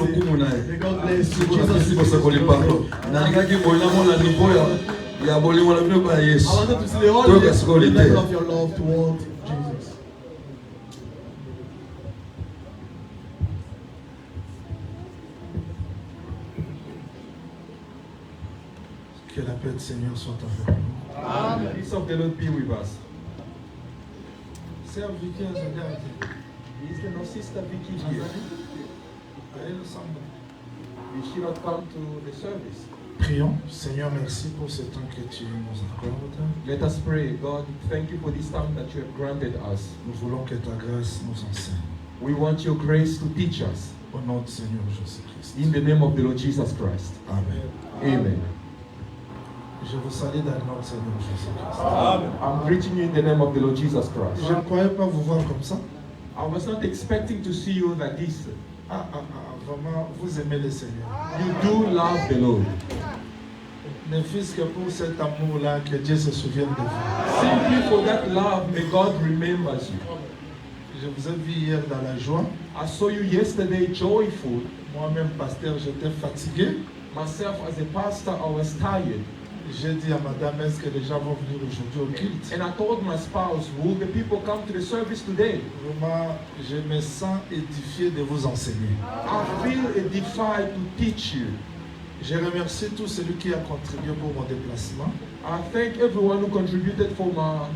May God bless you. Jesus is your Lord. I wanted to see the whole level of your love toward Jesus. Que la paix du Seigneur soit avec nous. Amen. Peace of the Lord be with us. Sœur Vicky Azadé, Is there no sister Vicky here? allez ensemble. Did she not come to the service? Prions. Seigneur, merci pour ce temps que tu nous accordes. Let us pray. God, thank you for this time that you have granted us. Nous voulons que ta grâce nous enseigne. We want your grace to teach us. Au nom du Seigneur Jésus-Christ. In the name of the Lord Jesus Christ. Amen. Amen. Je vous salue dans le nom du Seigneur Jésus-Christ. Amen. I'm greeting you in the name of the Lord Jesus Christ. Je ne croyais pas vous voir comme ça. I was not expecting to see you like this. Vraiment, vous aimez le Seigneur. You do love the Lord. Ne fût-ce que pour cet amour-là, que Dieu se souvienne de vous. Simply for that love, may God remembers you. Je vous ai vu hier dans la joie. I saw you yesterday joyful. Moi-même, pasteur, j'étais fatigué. Myself, as a pastor, I was tired. J'ai dit à madame, est-ce que les gens vont venir aujourd'hui au culte? And I told my spouse, will the people come to the service today? Vraiment, je me sens édifié de vous enseigner. I feel edified to teach you. Je remercie tous celui qui a contribué pour mon déplacement. I thank everyone who contributed for my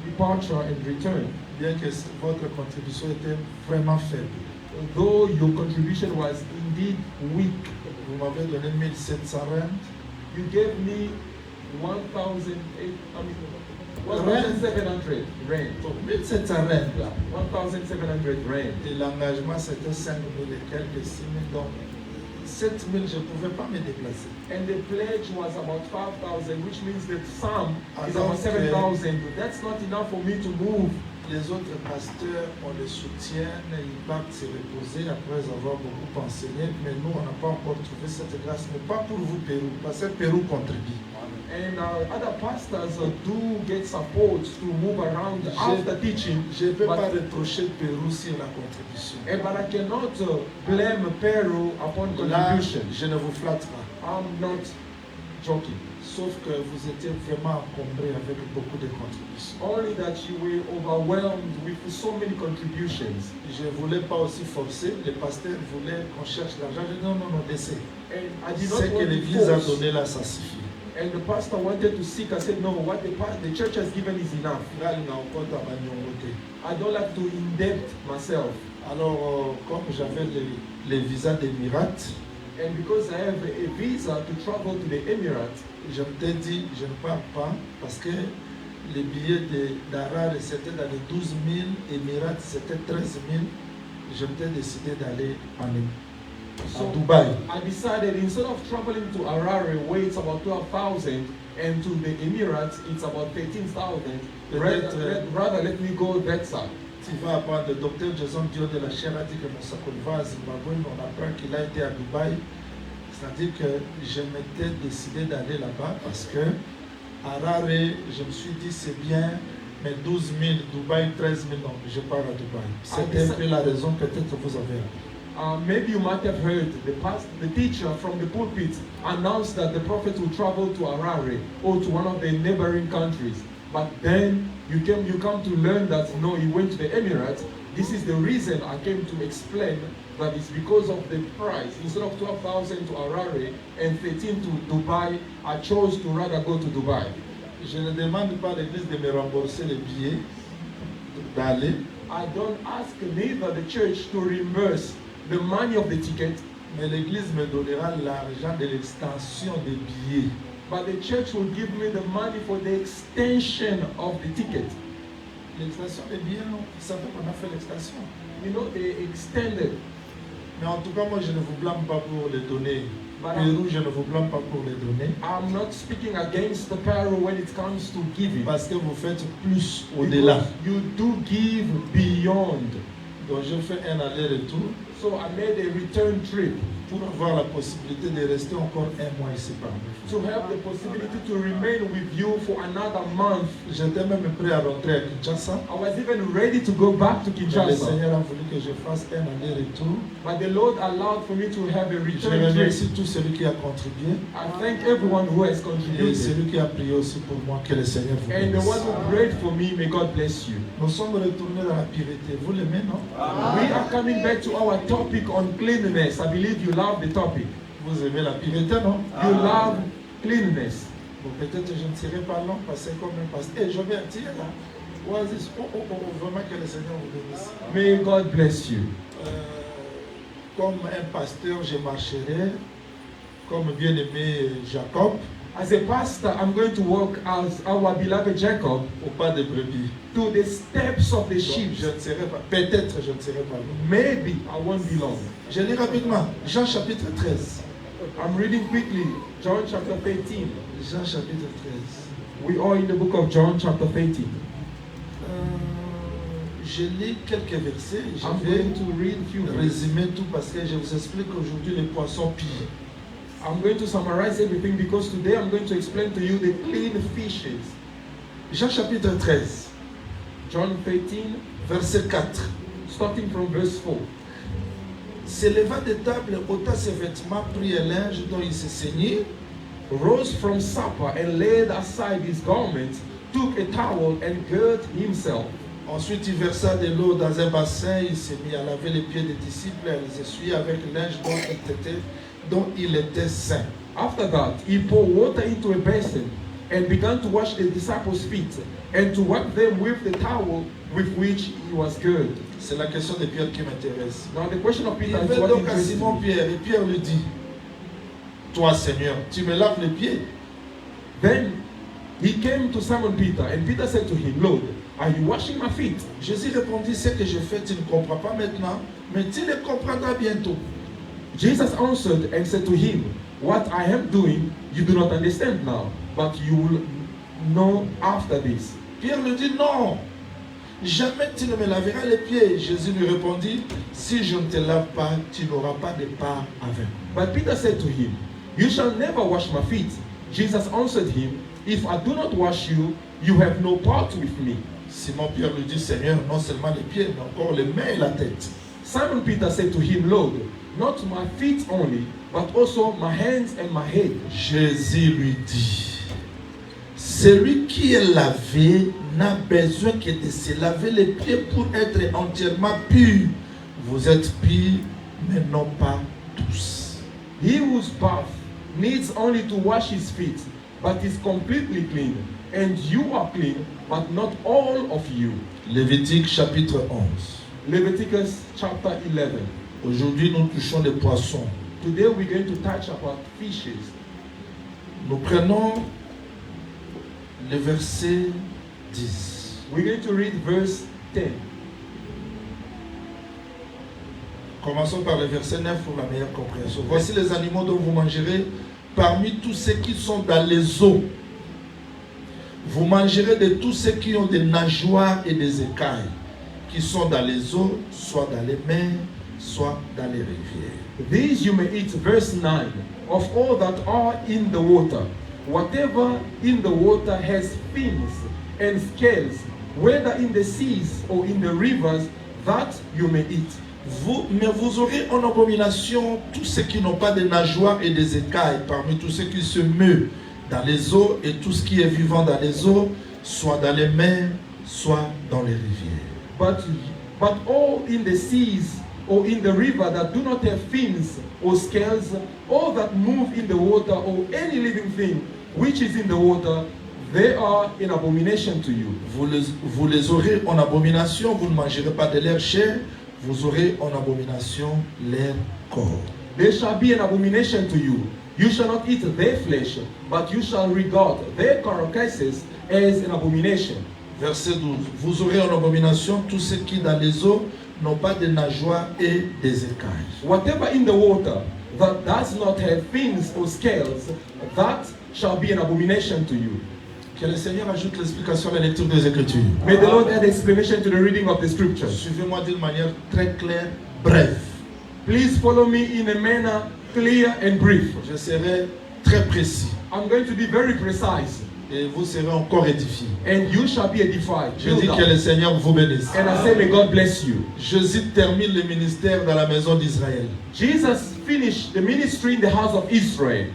departure and return. Bien que votre contribution était vraiment faible. Though your contribution was indeed weak, Vous m'avez donné 1700 rand. you gave me 1,700 rand. 1700 rand. 1,700 rand. Et l'engagement, c'était 5 000 et quelques, 6 000. Donc, 7 000, je ne pouvais pas me déplacer. And the pledge was about 5,000, which means the sum is Alors about 7,000. That's not enough for me to move. Les autres pasteurs, on les soutient, ils partent se reposer après avoir beaucoup enseigné, mais nous, on n'a pas encore trouvé cette grâce, mais pas pour vous, Pérou, parce que Pérou contribue. And other pastors do get support to move around after teaching. Je ne peux pas but, reprocher Pérou sur la contribution. but I cannot blame Peru upon Là, contribution. je ne vous flatte pas. I'm not joking. Sauf que vous étiez vraiment encombré avec beaucoup de contributions. Only that you were overwhelmed with so many contributions. Je ne voulais pas aussi forcer. Les pasteurs voulaient qu'on cherche l'argent. Je dis non, laissez. And I did not Ce que want to l'Église a force. donné là, ça suffit. And the pastor wanted to seek. I said, no, what the church has given is enough. Là, il n'a encore pas de I don't like to indebt myself. Alors, comme j'avais les visas d'Émirats, And because I have a visa to travel to the Emirates, je me dit, je ne pars pas parce que les billets d'Arar, c'était dans les 12 000, Émirats, c'était 13 000. Je m'étais décidé d'aller à Dubaï. I decided instead of traveling to Harare, where it's about 12,000, and to the Emirates, it's about 13,000, rather let me go that side. Tu vas apprendre, le docteur Jason Dio de la chaire a dit que Mosakolva à Zimbabwe, on apprend qu'il a été à Dubaï. C'est-à-dire que je m'étais décidé d'aller là-bas parce que Harare, je me suis dit c'est bien, mais 12 000, Dubaï 13 000, non, je pars à Dubaï. C'était un peu la raison peut-être que vous avez. Maybe you might have heard the teacher from the pulpit announced that the prophet will travel to Harare or to one of the neighboring countries. But then you come to learn that no, he went to the Emirates. This is the reason I came to explain that it's because of the price. Instead of 12,000 to Harare and 13 to Dubai, I chose to rather go to Dubai. Je ne demande pas à l'Église de me rembourser les billets d'aller. I don't ask neither the church to reimburse the money of the ticket, mais l'Église me donnera l'argent de l'extension des billets. But the church will give me the money for the extension of the ticket. L'extension des billets, non, ils savaient qu'on a fait l'extension. You know, they extended. Mais en tout cas, moi, je ne vous blâme pas pour les donner. Pérou, je ne vous blâme pas pour les donner. I'm not speaking against the Peru when it comes to giving. Parce que vous faites plus au-delà. You do give beyond. Donc, je fais un aller-retour. So I made a return trip. pour avoir la possibilité de rester encore un mois ici parmi vous. To have the possibility to remain with you for another month. J'étais même prêt à rentrer à Kinshasa. I was even ready to go back to Mais le Kinshasa. Seigneur a voulu que je fasse un aller-retour. But the Lord allowed for me to have a Je return trip. remercie tout celui qui a contribué I thank everyone who has et contributed. celui qui a prié aussi pour moi. Que le Seigneur vous And the bénisse. one who prayed for me, may God bless you. Nous sommes retournés dans la pureté. Vous l'aimez, non? We are coming back to our topic on cleanliness. I believe you love the topic. Vous aimez la pureté, non? You love cleanliness. Bon, peut-être je ne serai pas long parce que comme un pasteur. Et je vais tirer là. Oasis, vraiment que le Seigneur vous bénisse. May God bless you. Comme un pasteur, je marcherai comme bien-aimé Jacob As a pastor, I'm going to walk as our beloved Jacob au pas de brebis. to the steps of the Donc, sheep. je ne serai pas, peut-être je ne serai pas long. Maybe I won't be long. Je lis rapidement. Jean chapitre 13. I'm reading quickly John chapter 13. Jean chapitre 13. We are in the book of John chapter 13. Je lis quelques versets. I'm Je vais going to read a few verses. résumer tout parce que je vous explique qu'aujourd'hui les poissons pillent. I'm going to summarize everything because today I'm going to explain to you the clean fishes. Jean chapitre 13, John 13, verset 4. starting from verse 4. S'éleva de table, ôta ses vêtements, prit un linge dont il se saignit, Rose from supper and laid aside his garments, took a towel and girded himself. ensuite il versa de l'eau dans un bassin, il s'est mis à laver les pieds des disciples et à les essuyer avec le linge dont il était saint. After that, he poured water into a basin and began to wash the disciples' feet and to wipe them with the towel with which he was girded. C'est la question de Pierre qui m'intéresse. Now the question of Il Peter is vint what donc à interests Simon me. Pierre et Pierre lui dit, toi Seigneur, tu me laves les pieds? Then he came to Simon Peter and Peter said to him, Lord, are you washing my feet? Jésus répondit, ce que je fais, tu ne comprends pas maintenant, mais tu le comprendras bientôt. Jesus answered and said to him, what I am doing you do not understand now, but you will know after this. Pierre lui dit, non, jamais tu ne me laveras les pieds. Jésus lui répondit, si je ne te lave pas, tu n'auras pas de part avec moi. But Peter said to him, you shall never wash my feet. Jesus answered him, if I do not wash you, you have no part with me. Simon Pierre lui dit, Seigneur, non seulement les pieds, mais encore les mains et la tête. Simon Peter said to him, Lord, not my feet only, but also my hands and my head. Jésus lui dit, celui qui est lavé n'a besoin que de se laver les pieds pour être entièrement pur. Vous êtes purs, mais non pas tous. He whose bath needs only to wash his feet, but is completely clean. And you are clean, but not all of you. Lévitique chapitre 11. Leviticus chapter 11. Aujourd'hui, nous touchons les poissons. Today we're going to touch about fishes. Nous prenons le verset 10. We're going to read verse 10. Commençons par le verset 9 pour la meilleure compréhension. Voici les animaux dont vous mangerez parmi tous ceux qui sont dans les eaux. Vous mangerez de tous ceux qui ont des nageoires et des écailles, qui sont dans les eaux, soit dans les mers, soit dans les rivières. These you may eat, verse 9, of all that are in the water. Whatever in the water has fins and scales, whether in the seas or in the rivers, that you may eat. Mais vous aurez en abomination tous ceux qui n'ont pas de nageoires et des écailles, parmi tous ceux qui se meuvent dans les eaux et tout ce qui est vivant dans les eaux, soit dans les mers, soit dans les rivières. But all in the seas or in the river that do not have fins or scales, all that move in the water or any living thing which is in the water, they are an abomination to you. Vous les aurez en abomination, vous ne mangerez pas de leur chair, vous aurez en abomination leur corps. They shall be an abomination to you. You shall not eat their flesh, but you shall regard their carcasses as an abomination. Verset 12. Vous aurez en abomination tous ceux qui dans les eaux n'ont pas de nageoires et des écailles. Whatever in the water that does not have fins or scales, that shall be an abomination to you. Que le Seigneur ajoute l'explication à la lecture des Écritures. May the Lord add explanation to the reading of the scriptures. Suivez-moi d'une manière très claire, brève. Please follow me in a manner clear and brief. Je serai très précis I'm going to be very precise. et vous serez encore édifiés. And you shall be edified. Je dis que le Seigneur vous bénisse. And I say, may God bless you. Jésus termine le ministère dans la maison d'Israël. Jesus finished the ministry in the house of Israel.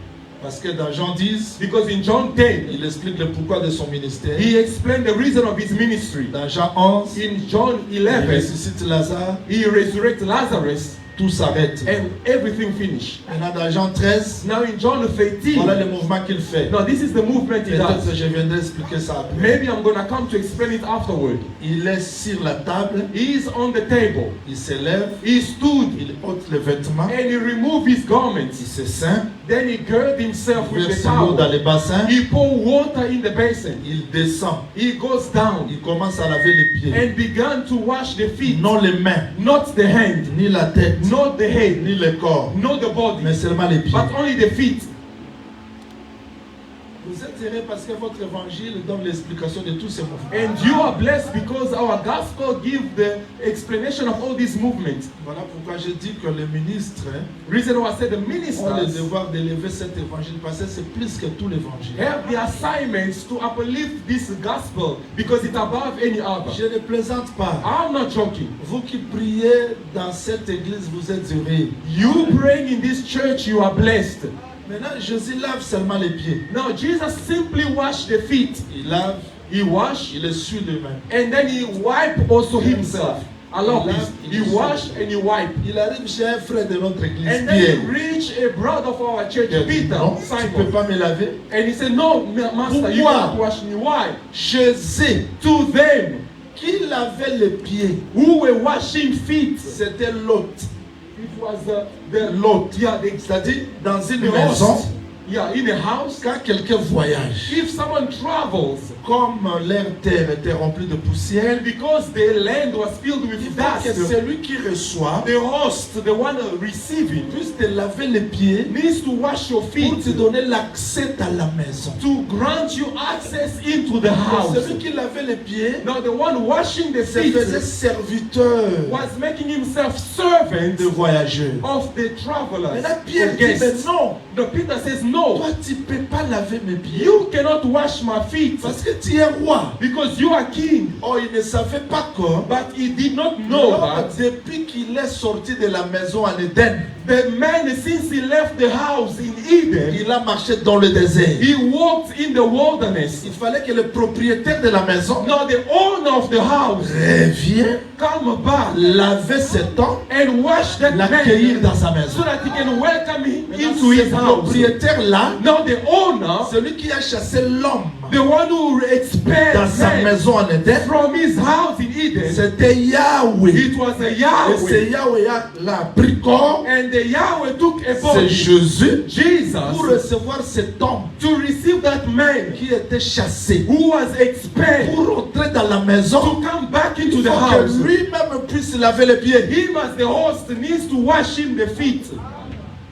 Parce que dans Jean 10, Because in John 10, il explique le pourquoi de son ministère. he explained the reason of his ministry. Dans Jean 11, In John il 11, ressuscite Lazare, he resurrected Lazarus tout s'arrête. and everything finished. Maintenant dans Jean 13, Now in John 13, voilà le mouvement qu'il fait. now this is the movement he Peut-être que does. je viendrai expliquer ça après. Maybe I'm going to come to explain it afterward. Il est sur la table, He is on the table. il se lève, He stood il ôte les vêtements, and he removed his il garments. se ceint, Then he girded himself il with the verse l'eau dans towel. les bassins, He poured water in the basin. il descend, He goes down il commence à laver les pieds. and began to wash the feet. Non les mains, Not the hand, ni la tête, not the head, ni le corps, not the body, mais seulement les pieds. but only the feet. Vous êtes heureux parce que votre évangile donne l'explication de tous ces mouvements. And you are blessed because our gospel gives the explanation of all these movements. Voilà pourquoi je dis que les ministres Reason why I said the ont le ministers devoir d'élever cet évangile parce que c'est plus que tout l'évangile. have the assignments to uplift this gospel because it's above any other. Je ne plaisante pas. I'm not joking. Vous qui priez dans cette église, vous êtes heureux. You praying in this church, you are blessed. Maintenant, Jésus lave seulement les pieds. Now Jesus simply washed the feet. Il lave, He washed il essuie les mains. and then he wiped also himself. I love this. He washed and he wiped. Il arrive chez un frère de notre église, And then he Pierre. reached a brother of our church, Il dit, Peter, non, tu ne peux Simon. pas me laver. And he said, no, master, you Pourquoi? cannot wash me. Why? Jésus, To them qui lavait les pieds, who were washing feet, c'était l'hôte. it was the L'hôte. yeah, C'est-à-dire, dans une the maison, host. Yeah, in a house. quand quelqu'un voyage, If someone travels, comme leur terre était remplie de poussière, and because the land was filled il with faut que dust, celui qui reçoit the host, the one receiving, puisse te laver les pieds needs to wash your pour feet te donner l'accès à la maison. to grant you access into the house. Celui qui lavait les pieds Now the one washing the se feet faisait serviteur was making himself servant de voyageurs. of the travelers. Maintenant Pierre or dit, mais guests. non, No, Peter says, no, toi tu ne peux pas laver mes pieds you cannot wash my feet parce que tu es roi. because you are king. Oh, il ne savait pas quoi. But he did not know that Depuis qu'il est sorti de la maison en Éden, the man, since he left the house in Eden, il a marché dans le désert. he walked in the wilderness. Il fallait que le propriétaire de la maison Now the owner of the house revienne, come back laver cet homme, and wash that l'accueillir man dans sa maison. so that he can welcome him into Ce his house. propriétaire-là, Now the owner, celui qui a chassé l'homme the one who expelled dans sa man maison en Éden, from his house in Eden, c'était Yahweh. it was a Et Yahweh. c'est Yahweh l'a pris corps, And the Yahweh took a c'est body, Jésus, pour Jesus, recevoir cet homme to receive that man qui était chassé, who was expelled pour rentrer dans la maison, to come back into il the faut house. que lui-même puisse laver les pieds. Him as the host needs to wash him the feet.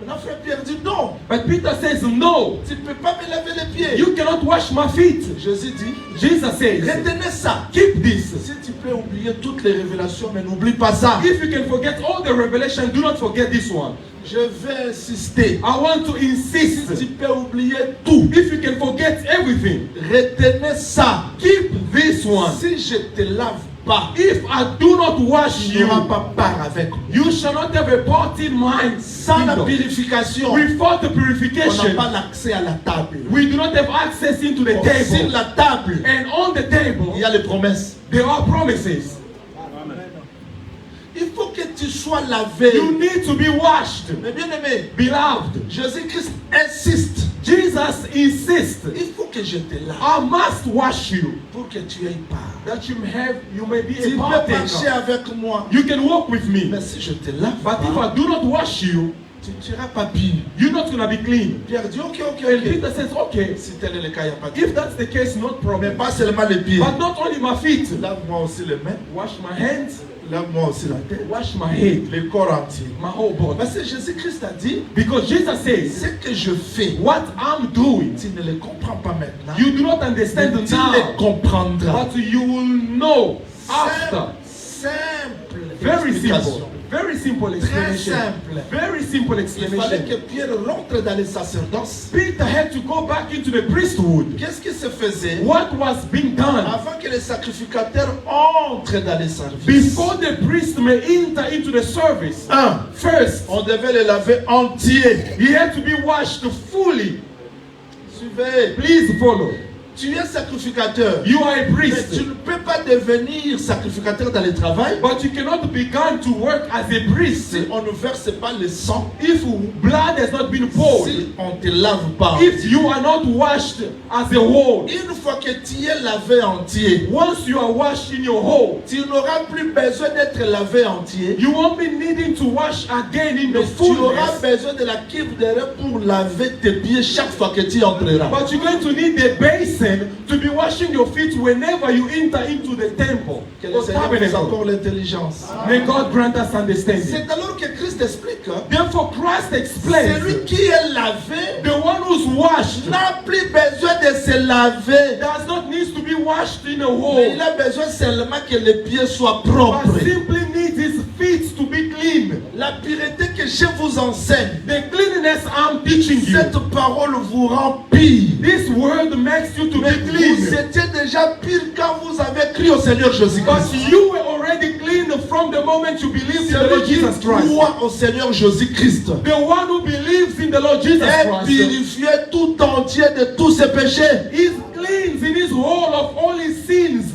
Maintenant, frère Pierre dit non, But Peter says, no, tu ne peux pas me laver les pieds. you cannot wash my feet. Jésus dit, Jesus says, retenez ça. keep this. Si tu peux oublier toutes les révélations, mais n'oublie pas ça. If you can forget all the revelation, do not forget this one. Je vais insister. I want to Si insist. tu peux oublier tout, If you can forget everything, retenez ça. keep this one. Si je te lave pas, If I do not wash tu you, n'auras pas part avec moi. you shall not have a part in mine. Sans la kingdom. purification, Without the on n'a purification, pas l'accès à la table. we do not have access into the Sur table. la table, And on the table, il y a les promesses. there are promises. Il faut que tu sois lavé. You need to be washed. Mais bien aimé, Beloved, Jésus-Christ insiste. Jesus insists, Il faut que je te lave I must wash you pour que tu aies part. that you may be Tu a peux marcher partaker. avec moi. You can walk with me. Mais si je te lave But if pas, I do not wash you, tu ne seras pas pire. you're not going to be clean. Pierre dit ok, ok, And ok. Peter says, okay, Si tel est le cas, il n'y a pas de if that's the case, not Mais problem. pas seulement les pieds. But not only my feet. Lave-moi aussi les mains. Wash my hands, Lave-moi aussi la tête. wash my head, Le corps entier. my whole body. Parce que Jésus-Christ a dit, Because Jesus says, ce que je fais, what I'm doing, tu ne le comprends pas maintenant. you do not Mais understand tu le now, comprendras. but you will know after. Simple Very explication. simple. Very simple Très explanation. simple. Very simple Il fallait que explanation. Pierre rentre dans les sacerdoces. Peter had to go back into the priesthood. Qu'est-ce qui se faisait What was being done avant que les sacrificateurs entrent dans les services? before the priest may enter into the service? First, On devait les laver entiers. he had to be washed fully. Suivez. Please follow. Tu es sacrificateur. You are a Mais priest, tu ne peux pas devenir sacrificateur dans le travail but you cannot begin to work as a priest si on ne verse pas le sang, if blood has not been poured, si on ne te lave pas. if you are not washed as a whole. Une fois que tu es lavé entier, Once you are washed in your whole, tu n'auras plus besoin d'être lavé entier. you won't be needing to wash again in the Mais tu auras fullness, besoin de la cuve d'air pour laver tes pieds chaque fois que tu entreras. but you're going to need the basin to be washing your feet whenever you enter into the temple Que le or Seigneur nous tabernacle. accorde l'intelligence. May God grant us understanding. C'est alors que Christ explique, Therefore, Christ explains, celui qui est lavé the one who's washed n'a plus besoin de se laver. does not need to be washed in a Mais hole, il a besoin seulement que les pieds soient but propres. simply needs his feet to be clean. La pureté que je vous enseigne, The cleanliness I'm teaching you, cette parole vous rend pire. this word makes you to be Mais vous clean. étiez déjà pire quand vous avez cru au Seigneur But Jésus-Christ. you were already clean from the moment you believed in the Lord Celui qui Jesus Christ. croit au Seigneur Jésus-Christ The one who believes in the Lord Jesus est Christ purifié tout entier de tous ses péchés. is cleansed in his whole of all his sins.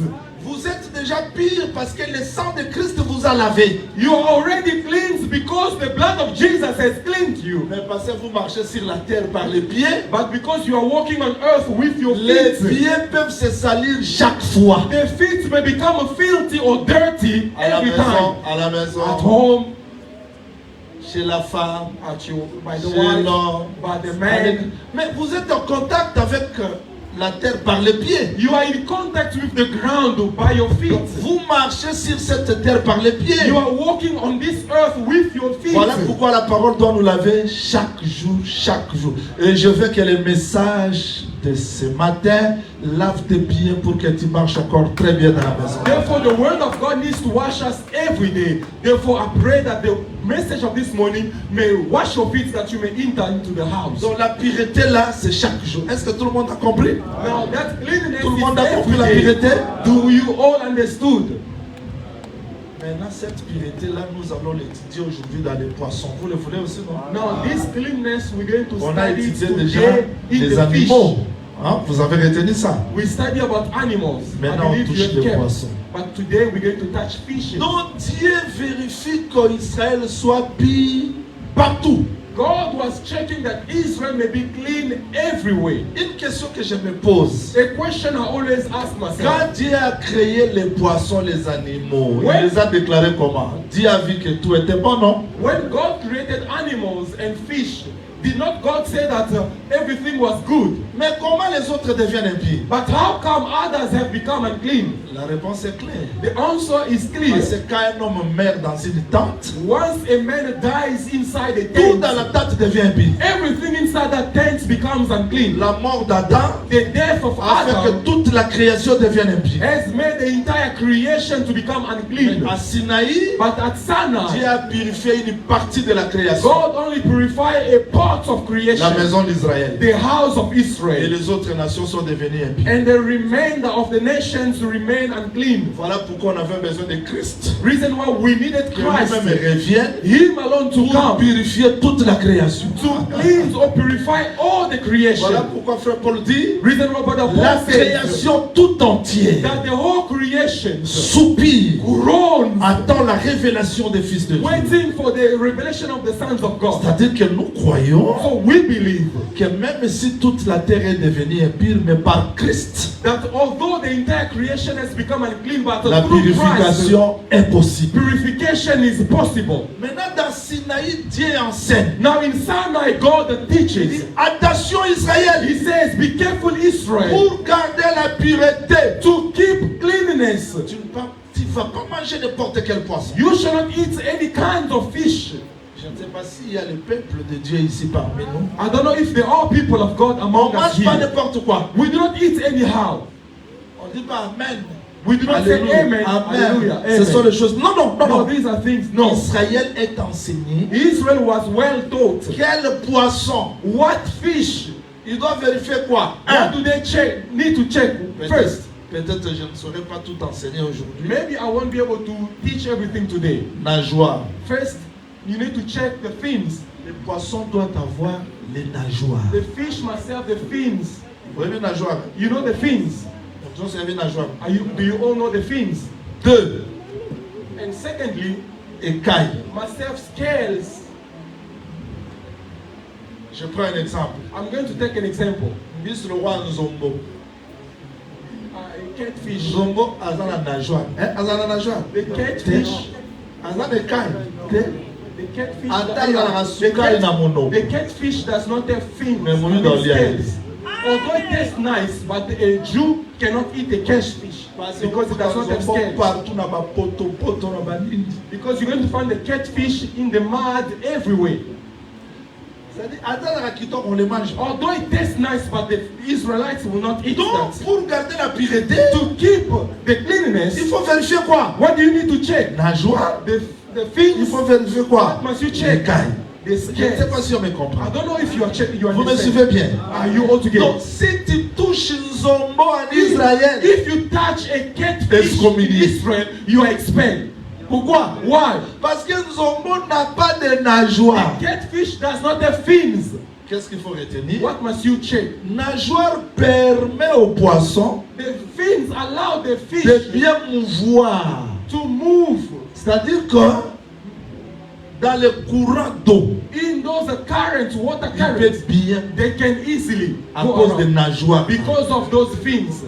Vous êtes déjà pire parce que le sang de Christ vous a lavé. You are already cleansed because the blood of Jesus has cleansed you. Mais parce que vous marchez sur la terre par les pieds, But because you are walking on earth with your les feet, pieds peuvent se salir chaque fois. the feet may become filthy or dirty À la every maison, time. à la maison, At home, chez la femme, at you, by the chez wife, l'homme. by the avec- man. Mais vous êtes en contact avec la terre par les pieds. You are in contact with the ground by your feet. Vous marchez sur cette terre par les pieds. You are walking on this earth with your feet. Voilà pourquoi la parole doit nous laver chaque jour, chaque jour. Et je veux que le message de ce matin lave tes pieds pour que tu marches encore très bien dans la maison. Therefore, the word of God needs to wash us every day. Therefore, I pray that the message of this morning may wash your feet that you may enter into the house. Donc la pureté là, c'est chaque jour. Est-ce que tout le monde a compris? Now, that cleanliness Tout le is monde a compris la every day. pureté? Do you all understood? Maintenant, cette pureté là, nous allons l'étudier aujourd'hui dans les poissons. Vous le voulez aussi, non? Now, this cleanness we're going to On a study étudié today déjà in les the animaux. fish. Hein? Vous avez retenu ça? We study about animals. Maintenant, on I believe touche you have les kept. poissons. But today we're going to touch fishes. Donc Dieu vérifie qu'Israël soit pur partout. God was checking that Israel may be clean everywhere. Une question que je me pose. A question I always ask myself. Quand Dieu a créé les poissons, les animaux, Ouais. il les a déclarés comment? Dieu a vu que tout était bon, non? When God created animals and fish, did not God say that everything was good? Mais comment les autres deviennent impies? But how come others have become unclean? La réponse est claire. The answer is clear. Parce que quand un homme meurt dans une tente, Once a man dies inside a tout tent, dans la tente devient impie. everything inside that tent becomes unclean. La mort d'Adam The death of a fait Adam que toute la création devienne impie. has made the entire creation to become unclean. À Sinaï, But at Sinai, Dieu a purifié une partie de la création. God only purified a part of La creation, maison d'Israël. the house of Et Israel. les autres nations sont devenues impies. And the remainder of the nations remain unclean. Voilà pourquoi on avait besoin de Christ. Reason why we needed Que lui-même Christ, revienne Him alone to pour come, purifier toute la création. to cleanse or purify all the Voilà creation. pourquoi frère Paul dit, Reason why Brother la Paul says création tout entière that the whole creation soupire, groans, attend la révélation des fils de Dieu. waiting for the revelation of the sons of God. C'est-à-dire que nous croyons So we believe que même si toute la terre est devenue impure, mais par Christ, that although the entire creation has become unclean, but la through Christ, purification est possible. purification is possible. Maintenant, dans Sinaï, Dieu enseigne. Now in Sinai, God Il dit, teaches. attention Israël, He says, be careful Israel, pour garder la pureté, to keep cleanliness. tu ne vas pas manger n'importe quel poisson. You shall not eat any kind of fish. Je ne sais pas s'il y a le peuple de Dieu ici parmi nous. I don't know if there are people of God On among ne us mange pas here. n'importe quoi. We do not eat anyhow. On ne dit pas Amen. We do not say Alléluia. amen. Hallelujah. Amen. Ce sont les choses. Non, non, non, No, non. these are things. No. Israël est enseigné. Israel was well taught. Quel poisson? What fish? Il doit vérifier quoi? What do they check? Need to check first. Peut-être je ne saurais pas tout enseigner aujourd'hui. Maybe I won't be able to teach everything today. Nageoire. First, you need to check the fins. Le poisson doit avoir les nageoires. The fish must have the fins. Vous voyez les nageoires? You know the fins. Vous savez les nageoires? Do you all know the fins? 2. And secondly, Écailles. must have scales. Je prends un exemple. I'm going to take an example. Miss le roi Nzombo. Catfish. Nzombo a la nageoire. A la nageoire. The catfish. A la écaille. The catfish. The catfish does not have fins. Mais mon dans scales. Although it tastes nice, but a Jew cannot eat a catfish because it does not have scales. Because you're going to find the catfish in the mud everywhere. Although it tastes nice, but the Israelites will not eat that. Pour garder la pureté, to keep the cleanliness, il faut vérifier quoi? What do you need to check? Nageoire. The fins. Il faut vérifier quoi? What must you check? The scales. Je ne sais pas si on me comprend. I don't know if you are checking. You Vous me suivez bien? Are you all together? Donc, si tu touches Nzombo en Israël, if you touch a catfish in Israel, you are expelled. Pourquoi? Why? Parce que Nzombo n'a pas de nageoire. The catfish does not have fins. Qu'est-ce qu'il faut retenir? What must you check? Nageoire permet au poisson The fins allow the fish de bien mouvoir. To move. C'est-à-dire que dans le courant d'eau, in those currents, water currents, bien they can easily à cause des nageoires. Because of those fins.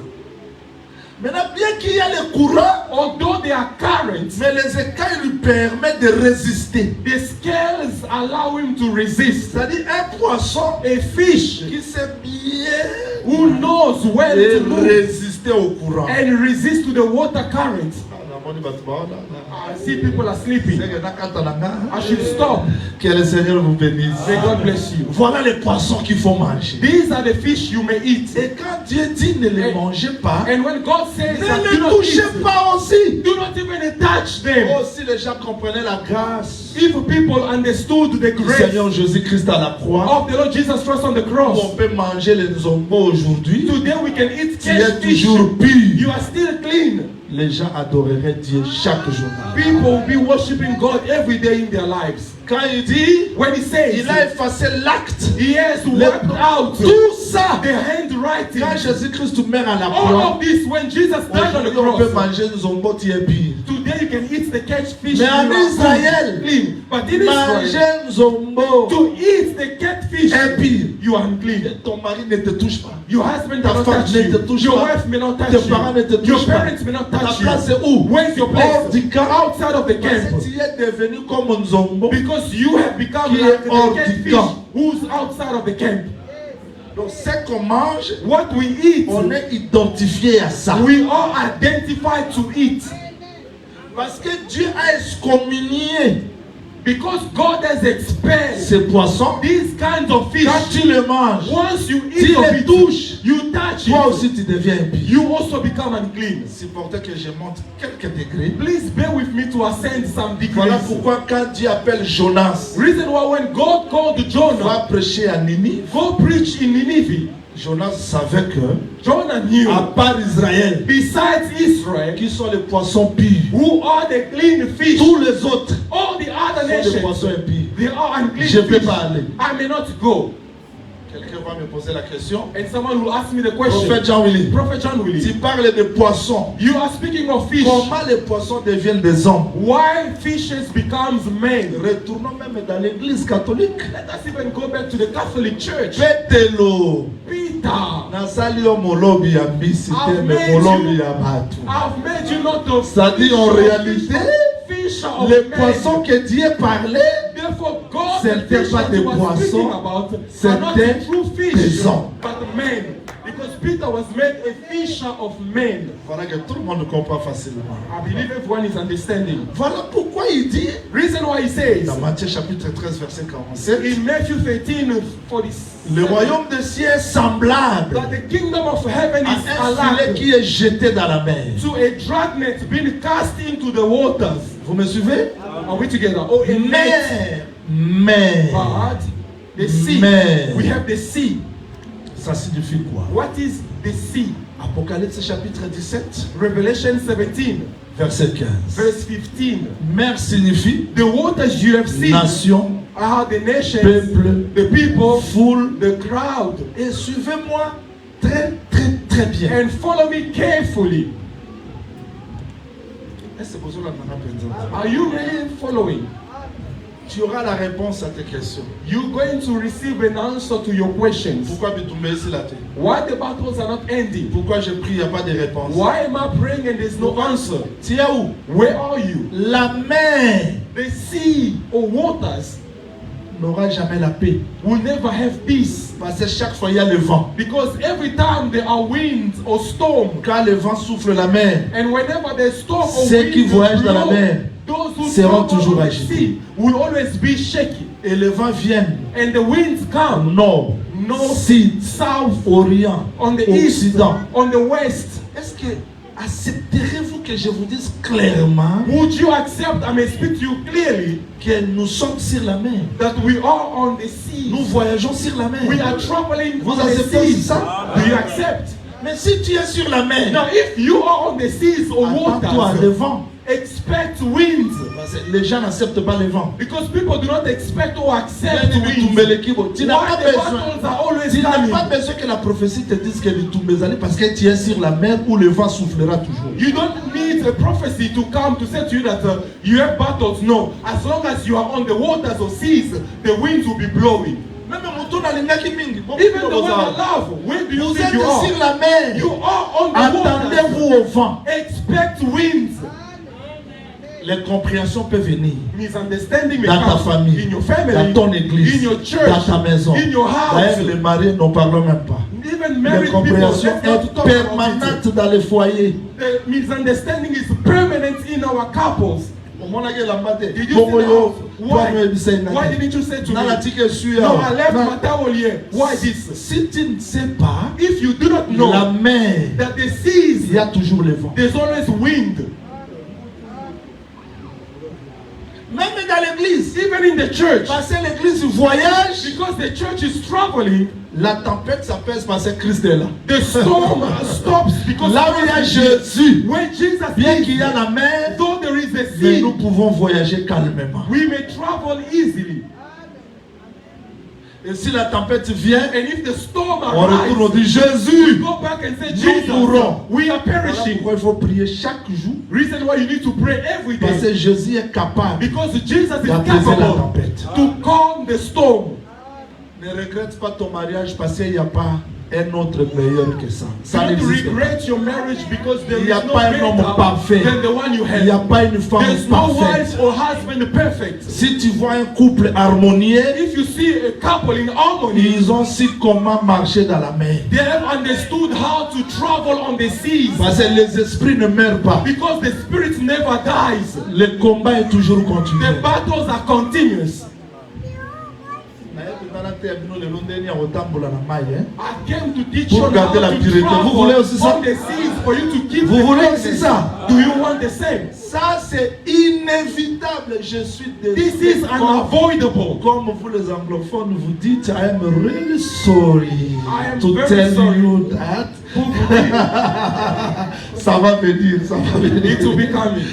Maintenant, bien qu'il y ait le courant, although there are currents, mais les écailles lui permettent de résister. The scales allow him to resist. C'est-à-dire un poisson, a fish, qui sait bien, who knows when to move, résister au courant, and resist to the water current. I see people are sleeping. I should stop. Que le Seigneur vous bénisse. May God bless you. Voilà les poissons qu'il faut manger. These are the fish you may eat. Et quand Dieu dit ne les mangez pas, and when God says ne les touchez pas aussi. Do not even touch them. Oh, si les gens comprenaient la grâce, if people understood the grace Seigneur Jésus-Christ à la croix, of the Lord Jesus Christ on the cross, on peut manger les Nzombo aujourd'hui. Today we can eat tu es fish. toujours pur. You are still clean. Les gens adoreraient Dieu chaque jour. People will be worshiping God every day in their lives. Quand il dit, when he says, il a effacé l'acte, he has wiped out tout ça. The handwriting. Quand Jésus-Christ meurt à la all croix, of this when Jesus died on the cross. On peut manger Nzombo qui est pire. Today you can eat the catfish. Mais en Israël, clean. But in manger Israel, Nzombo to eat the catfish est pire. You are unclean. Ton mari ne te touche pas. Your husband ta cannot femme touch ne te you. touche Your pas. wife may not touch Tes parents ne te you. touchent Your pas. parents may not Ta touch place you. est où? Where's your place? Hors du camp. Outside of the camp. Parce que tu es devenu comme Nzombo. Because you have become like the catfish who's outside of the camp. Donc ce qu'on mange, what we eat, on est identifié à ça. We are identified to eat. Parce que Dieu a excommunié. Because God has expelled ces poissons, these kinds of fish. Quand tu le manges, once you tu eat les touches, you touch toi it, aussi tu deviens impur. you also become unclean. C'est pour ça que je monte quelques degrés. Please bear with me to ascend some degrees. Voilà pourquoi quand Dieu appelle Jonas, reason why when God called Jonah, va prêcher à Ninive, go preach in Nineveh. Jonas savait que, Jonah knew, à part Israël, besides Israel, qui sont les poissons purs, who are the clean fish, tous les autres, all the other sont nations, des poissons impurs. They are unclean. Je ne peux pas aller. I may not go. Quelqu'un va me poser la question. And someone will ask me the question. Prophète Jean Willy. Prophet John Willy. Tu parles de poissons. You are speaking of fish. Comment les poissons deviennent des hommes? Why fishes becomes men? Retournons même dans l'église catholique. Let us even go back to the Catholic Church. Pételo. Peter. Nasali omolobi ya mbisi te me molobi ya batu. I've made you not to. C'est-à-dire en réalité, les poissons que Dieu parlait, c'était pas des poissons, c'était des hommes. But men, because Peter was made a fisher of men. Voilà que tout le monde comprend facilement. I believe everyone is understanding. Voilà pourquoi il dit, Reason why he says dans Matthieu chapitre 13, verset 47, in Matthew 13:47 le royaume des cieux est semblable that the kingdom of heaven à is un filet alike qui est jeté dans la mer. to a dragnet being cast into the waters. Vous me suivez? Are we together? Oh, a net. Mais, But the sea, Mais. we have the sea. ça signifie quoi? What is the sea? Apocalypse chapitre 17, Revelation 17, verset 15. verse 15. Mer signifie The waters you have seen nation, are the nations, peuple, the people, foule. the crowd. Et suivez-moi très très très bien. And follow me carefully. Est-ce que vous avez Are you really following? Tu auras la réponse à tes questions. You're going to receive an answer to your questions. Pourquoi Bitumbe ici la tête? Why the battles are not ending? Pourquoi je prie, il n'y a pas de réponse? Why am I praying and there's no answer? Tu es où? Where are you? La mer The sea or waters n'aura jamais la paix. will never have peace. Parce que chaque fois il y a le vent. Because every time there are winds or storm, Quand le vent souffle la mer, and whenever there's storm or ceux wind qui voyagent dans la blow, mer those who seront travel toujours on the agités. sea will always be shaky. et le vent vient And the winds come nord, north, sud, south, orient, on the east, occident. on the west. Est-ce que accepterez-vous que je vous dise clairement Would you accept, I may speak to you clearly, que nous sommes sur la mer? that we are on the sea? Nous voyageons sur la mer. We are traveling Vous on the acceptez seas. ça? Do you accept? Mais si tu es sur la mer, Now, if you are on the seas or attends-toi le waters, vent. expect winds. Parce que les gens n'acceptent pas le vent. Because people do not expect or accept Tu winds. n'as Why pas the besoin. battles are always Tu n'as coming. pas besoin que la prophétie te dise que tu allé parce que tu es sur la mer où le vent soufflera toujours. You don't need a prophecy to come to say to you that you have battles. No. As long as you are on the waters or seas, the winds will be blowing. Même Mouton alingaki mingi. Even the one I love, where do you Vous think êtes you sur are? la mer. You are on the waters. Attendez-vous au vent. Expect winds. Les compréhensions peuvent venir Misunderstanding may dans ta come famille, in your family, dans ton église, in your church, dans ta maison. in your house. D'ailleurs, les mariés n'en parlons même pas. Even married people, L'incompréhension let's not est talk about it. permanente dans les foyers. The misunderstanding is permanent in our couples. Did you Bongo say yo, that? toi, Why? me say Why didn't you say to me? Nalatike suis No, I left là. my towel here. Why this? Si tu ne sais pas, If you do not know la mer, that the seas, il y a toujours le vent. there's always wind. Même dans l'église, Even in the church, parce que l'église voyage, because the church is traveling, la tempête s'apaise parce que Christ est là. the storm stops because Là où il y a Christ is here. Jésus, When Jesus bien is qu'il y a la mer, though there is a mais sea, nous pouvons voyager calmement. we may travel easily. Et si la tempête vient, And if the storm on retourne, on arrives, dit Jésus. go back and say, Nous Jesus, mourrons. we are Voilà perishing. pourquoi il faut prier chaque jour. Reason why you need to pray every Parce day. que Jésus est capable Because Jesus is d'apaiser la capable tempête. to calm the storm. Ne regrette pas ton mariage parce qu'il n'y a pas un autre meilleur que ça. Ça Don't n'existe pas. regret your marriage because there Il is n'y a no pas un homme parfait. better than the one you Il n'y a have. pas une femme There's no wife parfaite. or husband perfect. Si tu vois un couple harmonieux, If you see a couple in harmony, ils ont su comment marcher dans la mer. they have understood how to travel on the seas. Parce que les esprits ne meurent pas. Because the spirit never dies. Le combat est toujours continué. The battles are continuous. I came to teach Pour you how garder la to pureté. Vous travel voulez aussi ça? on the seas for you to keep Vous the voulez cleanness. aussi ça? Do you want the same? Ça, c'est inévitable. Je suis This is désolé. unavoidable. Comme vous les anglophones, vous dites, I am really sorry I am to very tell sorry. you that. Ça va venir, ça va It will venir. be coming.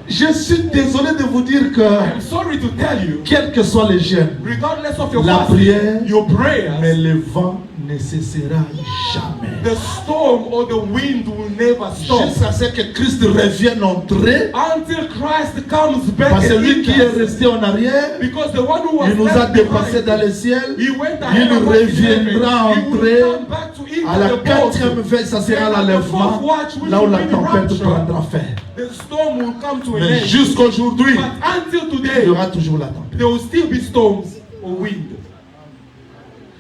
Je suis désolé de vous dire que, I'm sorry to tell you, quels que soient les jeûnes, regardless of your la fasting, prière, your prayers, mais le vent ne cessera jamais. the storm or the wind will never stop. Jusqu'à ce que Christ revienne entrer, Until Christ comes back parce que and lui qui est enters. resté en arrière, Because the one who was il nous a left dépassés behind, dans le ciel. he went Il ahead of us in reviendra heaven. He entrer will come back to à la enter the quatrième boat. veille, ça sera And at the l'enlèvement, fourth watch, which là où will la be the tempête rapture, prendra fin. the storm will come to an Mais end. jusqu'aujourd'hui, But until il y today, aura toujours la tempête. there will still be storms or wind.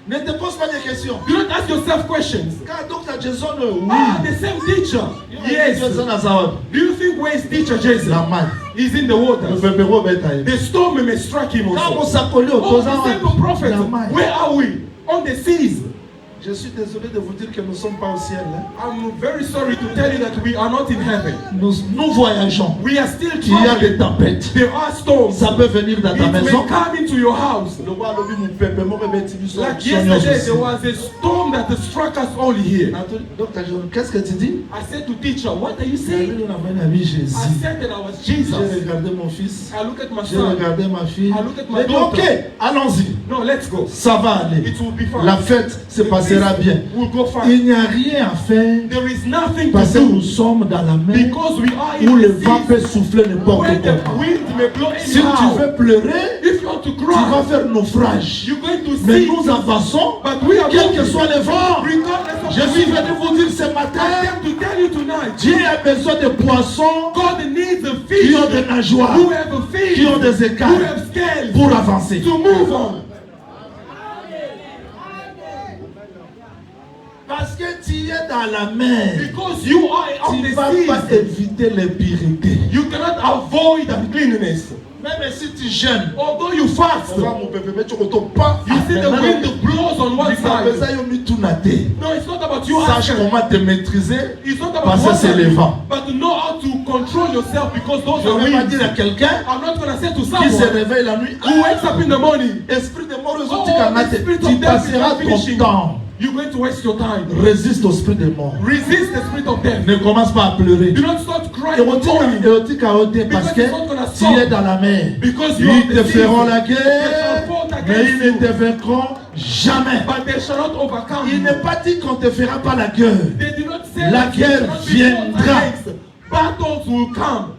Ne te pose pas des questions. Do not ask yourself questions. Car Dr. Jason, Ah, the same teacher. Yes. Do you think where is teacher Jason? He's in the waters. The storm may strike him also. Oh, the same prophet. Where are we? On the seas. Je suis désolé de vous dire que nous ne sommes pas au ciel. I'm very sorry to tell you that we are not in heaven. Nous voyageons. We are still Il y a traveling. des tempêtes. There are storms. Ça peut venir dans ta It maison. may come into your house. Like yesterday, there was a storm that struck us all here. Docteur John, qu'est-ce que tu dis? I said to teacher, what are you saying? Jésus. I said that I was Jesus. J'ai regardé mon fils. I look at my J'ai son. regardé ma fille. I look at my J'ai dit, daughter. ok, allons-y. No, let's go. Ça va aller. It will be fine. La fête se passera bien. We'll go fine. Il n'y a rien à faire There is nothing parce to que do nous sommes dans la mer because we are où in le the vent peut sea souffler n'importe where the comment. wind may blow Si tu anyhow. veux pleurer, If you want to tu vas cry, faire naufrage. you're going to Mais see. nous avançons, But we are quel que moving. soit le vent. Regardless of Je the suis wind. venu vous dire ce I matin, came to tell you tonight. Dieu a besoin de poissons God needs a qui fish ont des nageoires, who have a fish, qui ont des who écailles have scales pour avancer. to move on. Parce que tu es dans la mer, Because you are on tu ne the vas pas seas, éviter l'impureté. you cannot avoid uncleanness. Même si tu jeûnes, Although you fast, on va mon bébé, mais tu ne retournes pas. you see the wind blows on one side. No, it's not about you Sache asking. comment te maîtriser It's not about parce que what c'est you le do, vent. but to know how to control yourself because those Je are ne vais pas winds. dire à quelqu'un I'm not going to say to qui se someone réveille la nuit, who wakes up in the morning, esprit de mort, oh, tu the spirit of death is passeras not ton finishing. temps. You're going to waste your time. Résiste au esprit de mort. Resist the spirit of death. Ne commence pas à pleurer. Do not start crying in the morning Érotique à ôter parce que tu es dans la mer. because you are Ils te the feront sea. la They guerre, shall fight mais against ils ne te you, vaincront jamais. but they shall not overcome Il you. n'est pas dit qu'on te fera pas la guerre. They do not say La that you guerre cannot be fought viendra. against. Battles will come.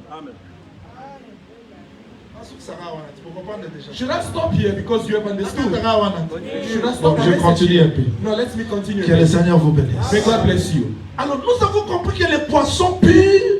Should I stop here because you have understood? Should I stop Je my continue message? un peu. No, let me continue. Que le Seigneur vous bénisse. May God bless you. Alors nous avons compris que les poissons purs,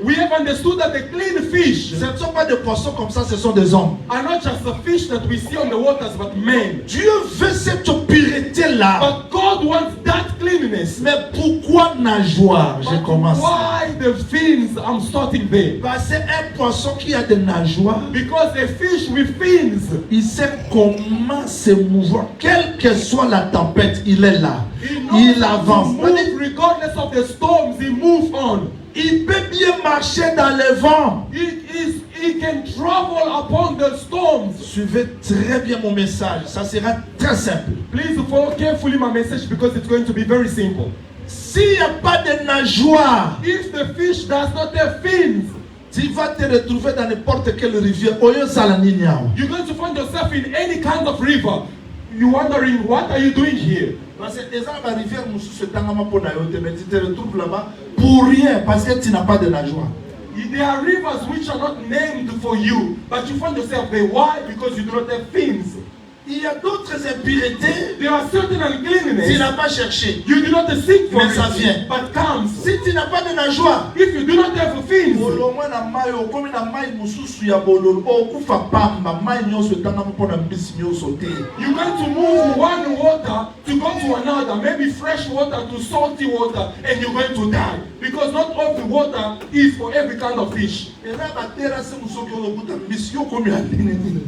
We have understood that the clean fish ce ne sont pas des poissons comme ça, ce sont des hommes. are not just the fish that we see on the waters, but men. Dieu veut cette pureté-là. But God wants that cleanliness. Mais pourquoi nageoire? Je But commence. why the fins? I'm starting there. Parce que un poisson qui a des nageoires, Because a fish with fins, il sait comment se mouvoir. Quelle que soit la tempête, il est là. he knows Il how avance. to move regardless of the storms. He moves on. Il peut bien marcher dans le vent. He can travel upon the storms. Suivez très bien mon message. Ça sera très simple. Please follow carefully my message because it's going to be very simple. S'il n'y a pas de nageoire, If the fish does not have fins, tu vas te retrouver dans n'importe quelle rivière. Oyo Salaninyao. you're going to find yourself in any kind of river. You're wondering, what are you doing here? Parce que les gens la rivière Moussou Tangama Ponayote, mais tu te retrouves là-bas pour rien parce que tu n'as pas de nageoire. There are rivers which are not named for you, but you find yourself there. Why? Because you do not have fins. Il y a d'autres impuretés There are certain que tu uncleanness n'as pas cherché. you do not seek for, Mais ça vient. but comes. Si tu n'as pas de nageoire, If you do not have fins, olongwe na mai okomi na mai mosusu ya bololo okufa pamba mai nyonso etangama mpo na mbisi nyonso te. you're going to move one water to go to another, maybe fresh water to salty water, and you're going to die. Because not all the water is for every kind of fish. eza baterase mosoki olokuta mbisi yo okomi ya nini nini.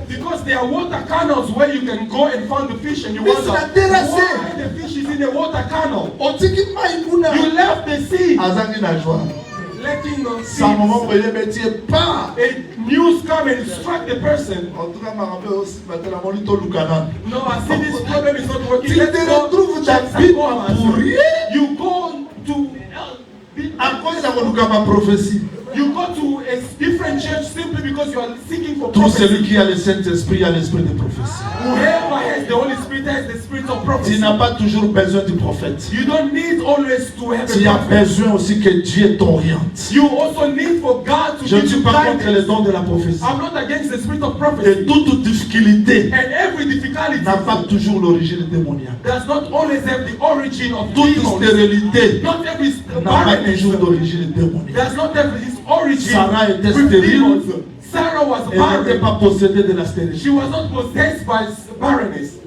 Because there are water canals where you can go and find the fish and you This wonder is a terrace. why the fish is in a water canal. otiki mai kuna You left the sea, azangi na joie. letting the Sa maman sea. boye betie pa. A news come and strike the person. En tout cas makambo aussi batela moni to lukana. No, I see this problem is not working. Tu Let's te go retrouves check dans some Bible formats. pour rien. You go to À cause ya koluka ma prophétie. you go to a different church simply because you are seeking for Tout prophecy. celui qui a le Saint-Esprit a l'esprit de prophétie. Whoever has the Holy Spirit has the spirit of Tu prophecy. n'as pas toujours besoin du prophète. You don't need always to have Tu a as prophet. besoin aussi que Dieu t'oriente. You also need for God to Je ne give suis you pas contre le guidance. don de la prophétie. I'm not against the spirit of Et prophecy. toute difficulté And every difficulty n'a pas toujours l'origine démoniaque. does not always have the origin of Toute demons. stérilité Not every n'a pas barrenness toujours d'origine démoniaque. does not have its origin Sarah était with stérile. demons. Sarah was Elle n'était barren. pas possédée de la stérilité. She was not possessed by barrenness.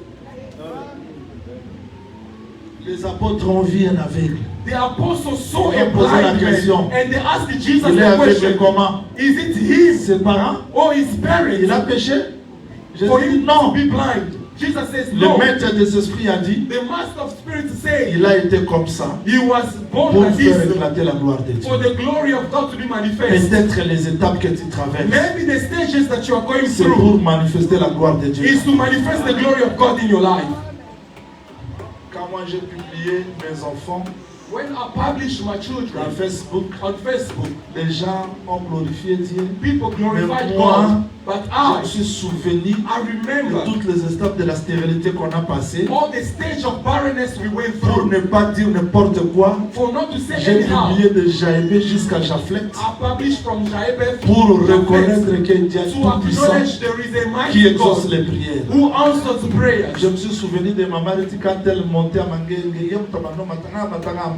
Les apôtres ont vu un aveugle. The apostles saw Ils a ont posé la blind question. man and they asked Jesus Il est the aveugle question, comment? is it him Ses parents? or his parents Il a péché? Jésus for dit him non. to be blind? Jesus says Le no. maître des esprits a dit, The master of spirits said il a été comme ça he was born pour like faire this éclater la gloire de Dieu. for the glory of God to be manifest. Peut-être les étapes que tu traverses, Maybe the stages that you are going c'est through pour manifester la gloire de Dieu. is to manifest the glory of God in your life. Quand moi j'ai publié mes enfants When I publish my dans children Facebook, on Facebook, les gens ont glorifié Dieu. people glorified Mais moi, God, but Je me I suis souvenu remember de toutes les étapes de la stérilité qu'on a passées all the stage of barrenness we went pour through. ne pas dire n'importe quoi. For not to say J'ai anyhow, publié de Jaébé jusqu'à Japhlet I published from Jaébé pour to reconnaître qu'il y a to tout puissant acknowledge there is a qui mighty exauce God les prières. who answers prayers. Je me suis souvenu de maman quand elle montait à Mangenge.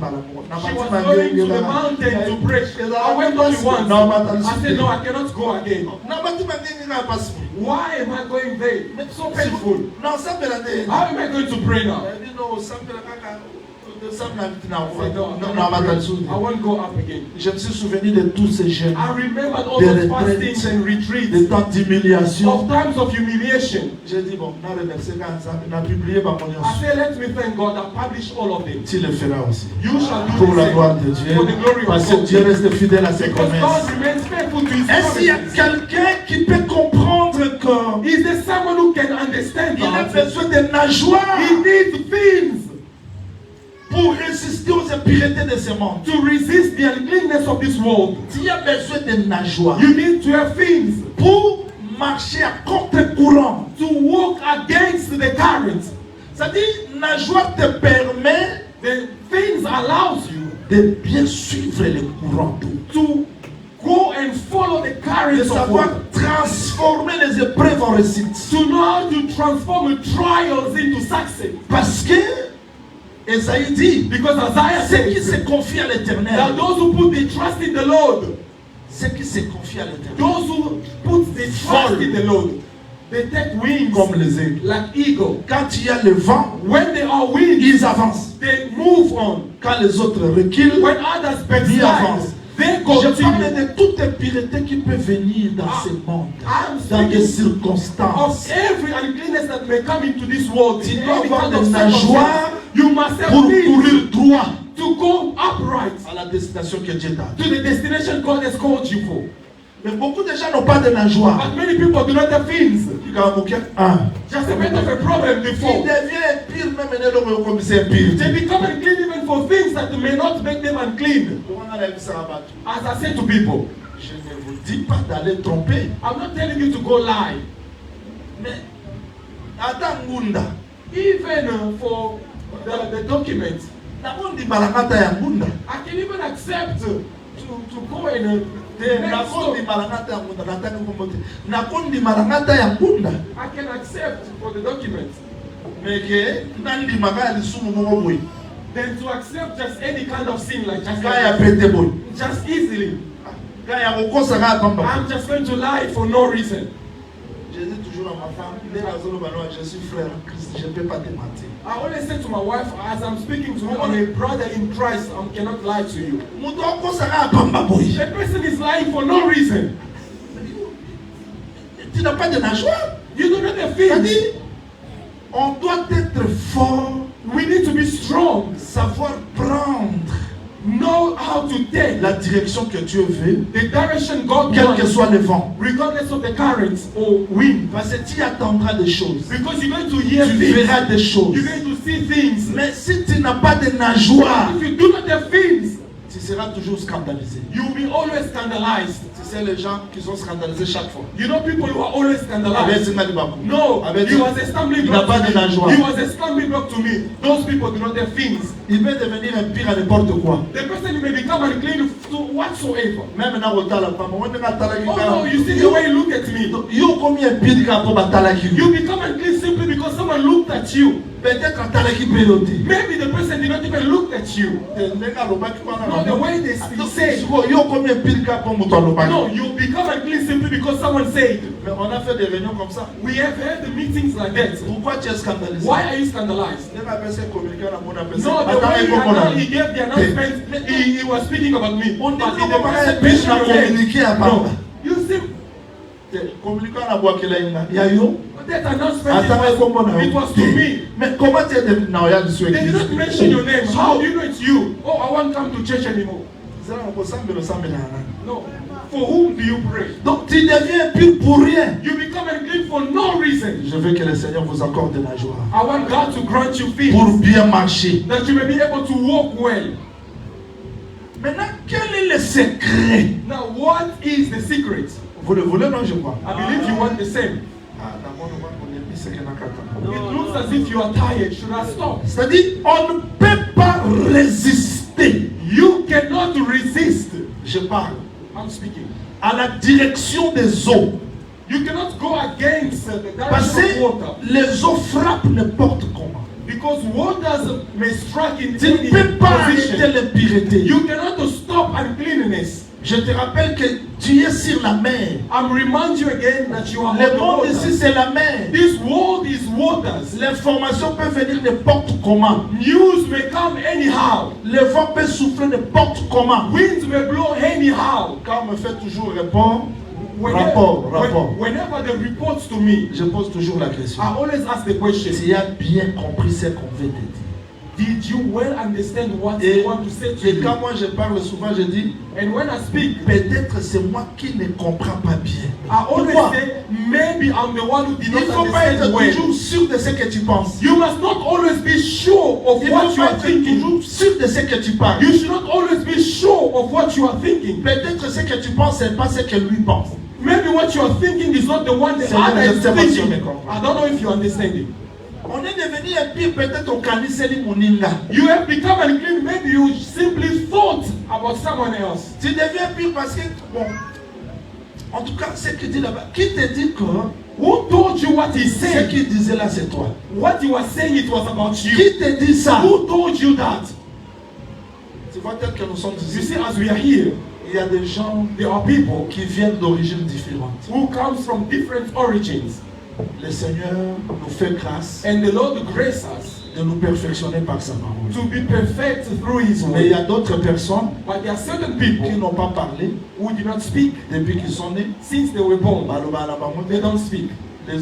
She was going to the mountain to pray. I went only once. I said, no, I cannot go again. Why am I going there? It's so painful. How am I going to pray now? I said, no, I won't go up again. Je me suis souvenu de tous ces jeunes, I remembered all Des those retraites, fastings and des retreats, temps d'humiliation. of times of humiliation. J'ai dit, bon, on a remercié quand on a publié ma I said, let me thank God. I published all of them. Tu le feras aussi. You shall do Pour the la same. gloire de Dieu. For the glory Parce of que God. Dieu reste fidèle à ses Because God promesses. remains faithful to His Est-ce qu'il y a promises. quelqu'un qui peut comprendre que Is there someone who can understand il a that? besoin de nageoires He needs things pour résister aux impuretés de ce monde? to resist the uncleanness of this world. Tu as besoin de nageoires You need to have things pour marcher à contre-courant. to walk against the current. C'est-à-dire, nageoire te permet The things allows you de bien suivre le courant d'eau. to go and follow the De currents of savoir water. transformer les épreuves en réussite. To know how to transform trials into success. Parce que Esaïe dit, Because Isaiah ceux qui se says confient à that l'éternel, those who put their trust in the Lord, ceux qui se confient à l'éternel, those who put their trust in the Lord, they take wings comme les aigles. like eagle. Quand il y a le vent, When they are wings, ils avancent. they move on. Quand les autres reculent, When others ils backslide, avancent. they Je parle continue. de toute impureté qui peut venir dans ce monde, I'm dans des speaking of circonstances. every uncleanness that may come into this world. Tu In dois any avoir kind des of nageoires circumstance, you must pour have things courir droit to go upright à la destination que Dieu t'a. to the destination God has called you for. Mais beaucoup de gens n'ont pas de nageoires. But many people do not have things. Just a bit of a problem Il before. devient pire même comme c'est pire. They become unclean even for things that may not make them unclean. As I say to people, Je ne vous dis pas d'aller tromper. I'm not telling you to go lie. Mais ata ngunda. Even for the documents, Nakundi malangata ya ngunda. I can even accept to go and Nakundi make malangata ya ngunda. Natani kumbote. Nakundi malangata ya ngunda. I can accept for the documents. Meke nandi magaya lisumu moko boy. Then to accept just any kind of sin like Kaya pete boy. just easily. Kaya kokosa kaya pamba. I'm just going to lie for no reason. Je dis toujours à ma femme, je suis frère en Christ, je ne peux pas te mentir. I always say to my wife, as I'm speaking to you, I'm a brother in Christ, I cannot lie to you. Mutu akosa kaya pamba boy. The person is lying for no reason. Tu n'as pas de nageoire. You do not have C'est-à-dire, things. on doit être fort, We need to be strong. savoir prendre Know how to take la direction que Dieu veut, the direction God quel que wants, soit le vent. regardless of the currents or wind. Parce que tu attendras des choses. Because you're going to hear Tu things. verras des choses. You're going to see things. Mais si tu n'as pas de nageoire, If you do not have things, tu seras toujours scandalisé. you will be always scandalized. Tu sais les gens qui sont scandalisés chaque fois. You know people who are always Avec scandalized. Zimali Bakou. No, Avec he was a stumbling il n'a block pas to de me. nageoire. He was a stumbling block to me. Those people do not have things. Il peut devenir un pire à n'importe quoi. The person may become unclean to whatsoever. Même na kotala pamba, on nga talaki Oh ka. no, you see the way you look at me. Yo komi un pire ka po batalaki. You become unclean simply because someone looked at you. Peut-être atalaki péloté. Maybe the person did not even look at you. Ndenga lobaki wana. No, the way they say. Yo komi un pire ka po muto alobaki. No, you become unclean simply because someone said. Mais on a fait des réunions comme ça. We have had the meetings like that. Pourquoi tu es scandalisé? Why are you scandalized? Il m'a appelé communiqué à mon appel. No, the way he gave the announcement, he was speaking about me. On dit But in the comment present on mention a your name. communiqué à No, Papa. you see, Communiqué à la boîte qu'il a eu. Il y a eu. that announcement, Attends, it was to me. Mais comment tu es devenu? Non, il y a du souhait. They did not mention your name. How do you know it's you? Oh, I won't come to church anymore. No. For whom do you pray? Donc tu deviens impur pour rien. You become unclean for no reason. Je veux que le Seigneur vous accorde de la joie. I want God to grant you peace. Pour bien marcher. That you may be able to walk well. Maintenant, quel est le secret? Now, what is the secret? Vous le voulez, non, je crois. I believe you want the same. It looks as if you are tired. Should I stop? C'est-à-dire, on ne peut pas résister. You cannot resist. Je parle. I'm speaking. À la direction des eaux. You cannot go against the Parce direction of water. que les eaux frappent n'importe comment. Because waters may strike in Tu ne any peux pas arrêter position. l'impureté. You cannot stop uncleanness. Je te rappelle que tu es sur la mer. I'm remind you again that you are on Le the monde water. ici, c'est la mer. This world is waters. L'information peut venir n'importe comment. News may come anyhow. Le vent peut souffler n'importe comment. Winds may blow anyhow. Quand on me fait toujours répondre, rapport. Whenever they report to me, Je pose toujours la question. I always ask the question, Tu as bien compris ce qu'on veut te dire. did you well understand what Et, you want to say to et you? quand moi je parle souvent, je dis, And when I speak, peut-être c'est moi qui ne comprends pas bien. I always Pourquoi? say, maybe I'm the one who did Il not ne faut pas être understand well. toujours sûr de ce que tu penses. You must not always be sure of Il ne what faut you pas are être thinking. toujours sûr de ce que tu parles. You should not always be sure of what you are thinking. Peut-être ce que tu penses, ce n'est pas ce que lui pense. Maybe what you are thinking is not the one the Seigneur, other je is sais pas si on thinking. me comprend. I don't know if you understand it. On est devenu impur peut-être au Kaniseli Mouninga. You have become unclean. Maybe you simply thought about someone else. Tu deviens impur parce que, bon, en tout cas, ce qu'il dit là-bas, qui te dit que Who told you what he ce said? qu'il disait là, c'est toi? What he was saying, it was about you. Qui te dit ça? Who told you that? Tu vois, tel que nous sommes You ici, see, as we are here, il y a des gens there are people qui viennent d'origines différentes. who comes from different origins. Le Seigneur nous fait grâce And the Lord graces us de nous perfectionner par sa parole. to be perfect through His Mais il y word. a d'autres personnes But there are certain qui people n'ont pas parlé who did not speak depuis qu'ils sont nés. since they were born. They Les don't speak.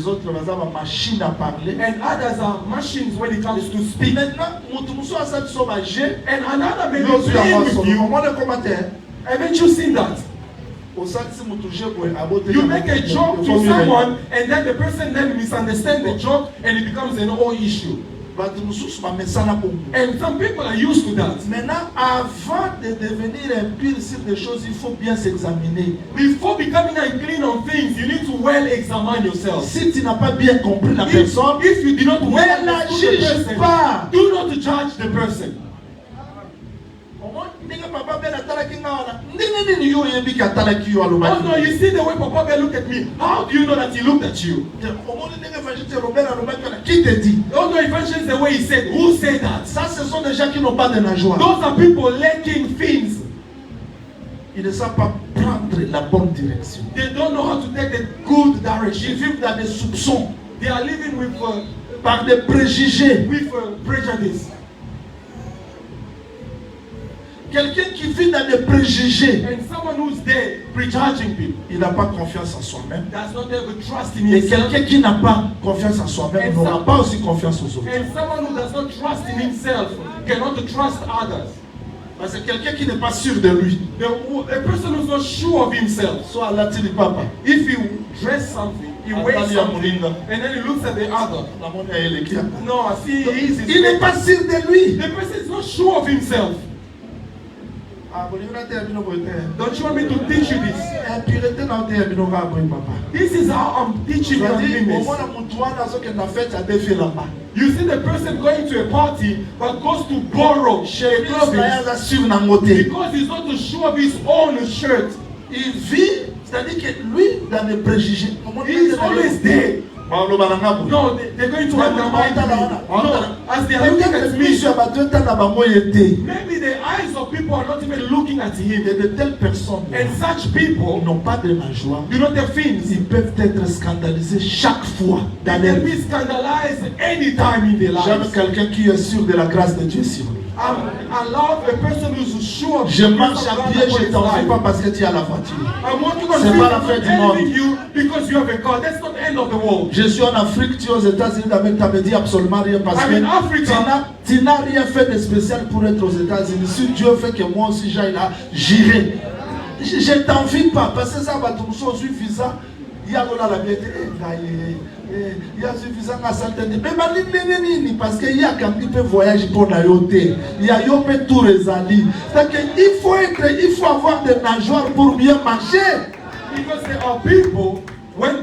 autres, ils machine à parler. And others are machines when it comes to speak. Maintenant, mutu a ça sauvage. And another may Nous be playing with you. Comment le commentaire? Haven't you seen that? You make a joke to someone and then the person then misunderstands the joke and it becomes an whole issue. And some people are used to that. Maintenant, avant de devenir impur sur des choses, il faut bien s'examiner. Before becoming unclean on things, you need to well examine yourself. Si tu n'as pas bien compris la personne, If you did not well ne la understand the juge person, pas. do not judge the person. Oh no, you see the way Papa Bear looked at me. How do you know that he looked at you? Qui te dit? Oh no, eventually the way he said. Who said that? Ça, ce sont des gens qui n'ont pas de la joie. Those are people lacking things. Ils ne savent pas prendre la bonne direction. They don't know how to take the good Ils direction. vivent dans des soupçons, They are living with par des préjugés. prejudice. Quelqu'un qui vit dans des préjugés, And someone who's there prejudging people il n'a pas confiance en soi-même. does not have a trust in Et himself. quelqu'un qui n'a pas confiance en soi-même n'aura pas aussi confiance aux autres. And someone who does not trust in himself cannot trust others. Parce que quelqu'un qui n'est pas sûr de lui, A person who's not sure of himself, soit Allah dit papa, if he dress something, he wears something, and then he looks at the other. No, I see he is. Il n'est pas sûr de lui. The person is not sure of himself. Don't you want me to teach you this? This is how I'm teaching you uncleanness. You see the person going to a party but goes to borrow clothes because he's not sure of his own shirt. Il vit, c'est-à-dire que lui, dans les préjugés, He's always there. No, they're going to undermine me. No, as they are looking at me, maybe the eyes of people people are not even looking at him. Et de telles personnes And such people n'ont pas de nageoire. do not have fins. Ils peuvent être scandalisés chaque fois dans They leur can be vie. scandalized any time in their J'aime lives. quelqu'un qui est sûr de la grâce de Dieu sur lui. I love a person who's sure. Je marche à pied, je t'en fais pas parce que tu as la voiture. I'm working on C'est feet, pas la I'm fin not du monde. envying you because you have a car. That's not the end of the world. Je suis en Afrique, tu es aux États-Unis, avec ta me dit absolument rien parce I'm in Africa. que tu n'as rien fait de spécial pour être aux États-Unis. Si Dieu fait que moi aussi j'aille là, j'irai. Je t'envie pas parce que ça va tout suffisant. Il y a la vérité. Il y a suffisant à s'entendre. Mais parce qu'il y a quand il peut voyager pour la yoté. Il y a yopé tout les alliés. Il faut avoir des nageoires pour bien marcher. Because there are people,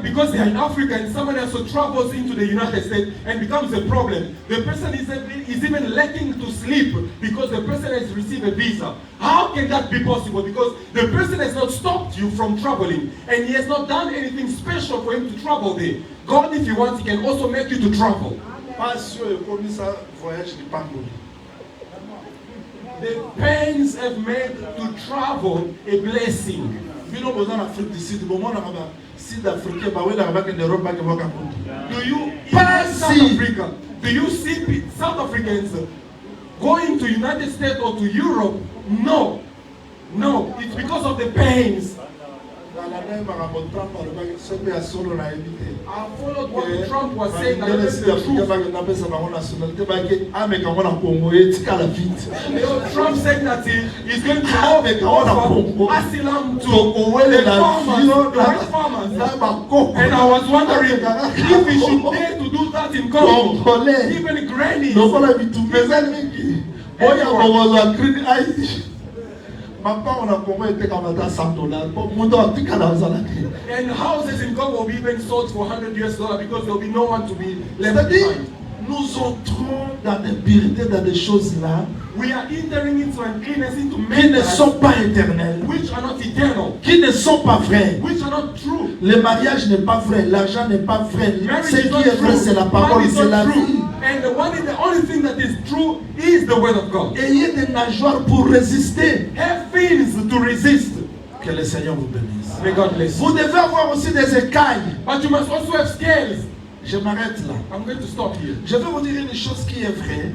because they are in Africa and someone else who travels into the United States and becomes a problem, the person is even lacking to sleep because the person has received a visa. How can that be possible? Because the person has not stopped you from traveling and he has not done anything special for him to travel there. God, if he wants, he can also make you to travel. The pains have made to travel a blessing. Do you, in South Africa, do you see South Africans going to United States or to Europe? No. No, it's because of the pains. I followed what Trump was saying. Trump said that he is going to offer asylum to the white farmers. And I was wondering if he should dare to do that in Congo. Even grannies. And houses in Congo will be even sold for $100 because there will be no one to be left behind. Nous entrons dans des vérités, dans des choses là We are entering into an illness, into qui ne sont pas éternelles, which are not eternal, qui ne sont pas vraies. which are not true. Le mariage n'est pas vrai, l'argent n'est pas vrai. Marriage Ce is qui not est vrai, true. c'est la parole, Money is c'est not la true. vie. And the only thing that is true is the word of God. Ayez des nageoires pour résister. Have fins to resist. Que le Seigneur vous bénisse. May God bless you. Vous devez avoir aussi des écailles. But you must also have scales. Je m'arrête là. I'm going to stop here. Je vais vous dire une chose qui est vraie.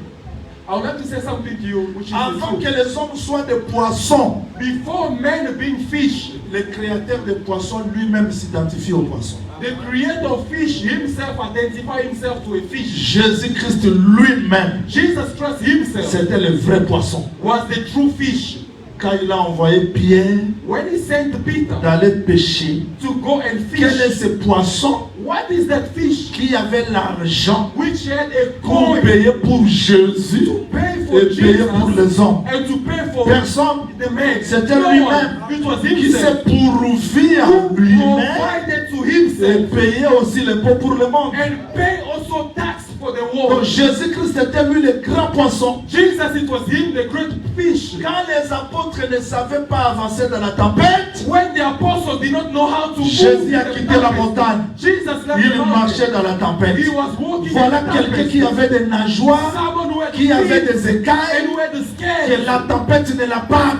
I would like to say something to you which is the Avant que truth. les hommes soient des poissons, Before men being fish, le créateur des poissons lui-même s'identifie aux poissons. the creator of fish himself identified himself to a fish. Jésus-Christ lui-même, Jesus Christ himself c'était le vrai poisson. was the true fish. Quand il a envoyé Pierre When he sent Peter d'aller pêcher, to go and quel est fish, ce poisson what is that fish qui avait l'argent which had a pour coin payer pour Jésus to pay for et payer pour Jesus les hommes? and to pay for Personne. the man? C'était No lui-même one. It was qui s'est himself pourvu à who lui-même provided to et himself payé aussi les pots pour le monde. and pay also tax for the Donc world. Jésus-Christ était lui le grand poisson. Jesus, it was him, the great fish. Quand les apôtres ne savaient pas avancer dans la tempête, When the apostles did not know how to move Jésus a in the quitté la tempest, montagne. Jesus left Il the mountain. marchait dans la tempête. He was walking Voilà in the quelqu'un tempest. qui avait des nageoires, Someone who had qui avait feet des and écailles, who had the que scales. la tempête ne l'a pas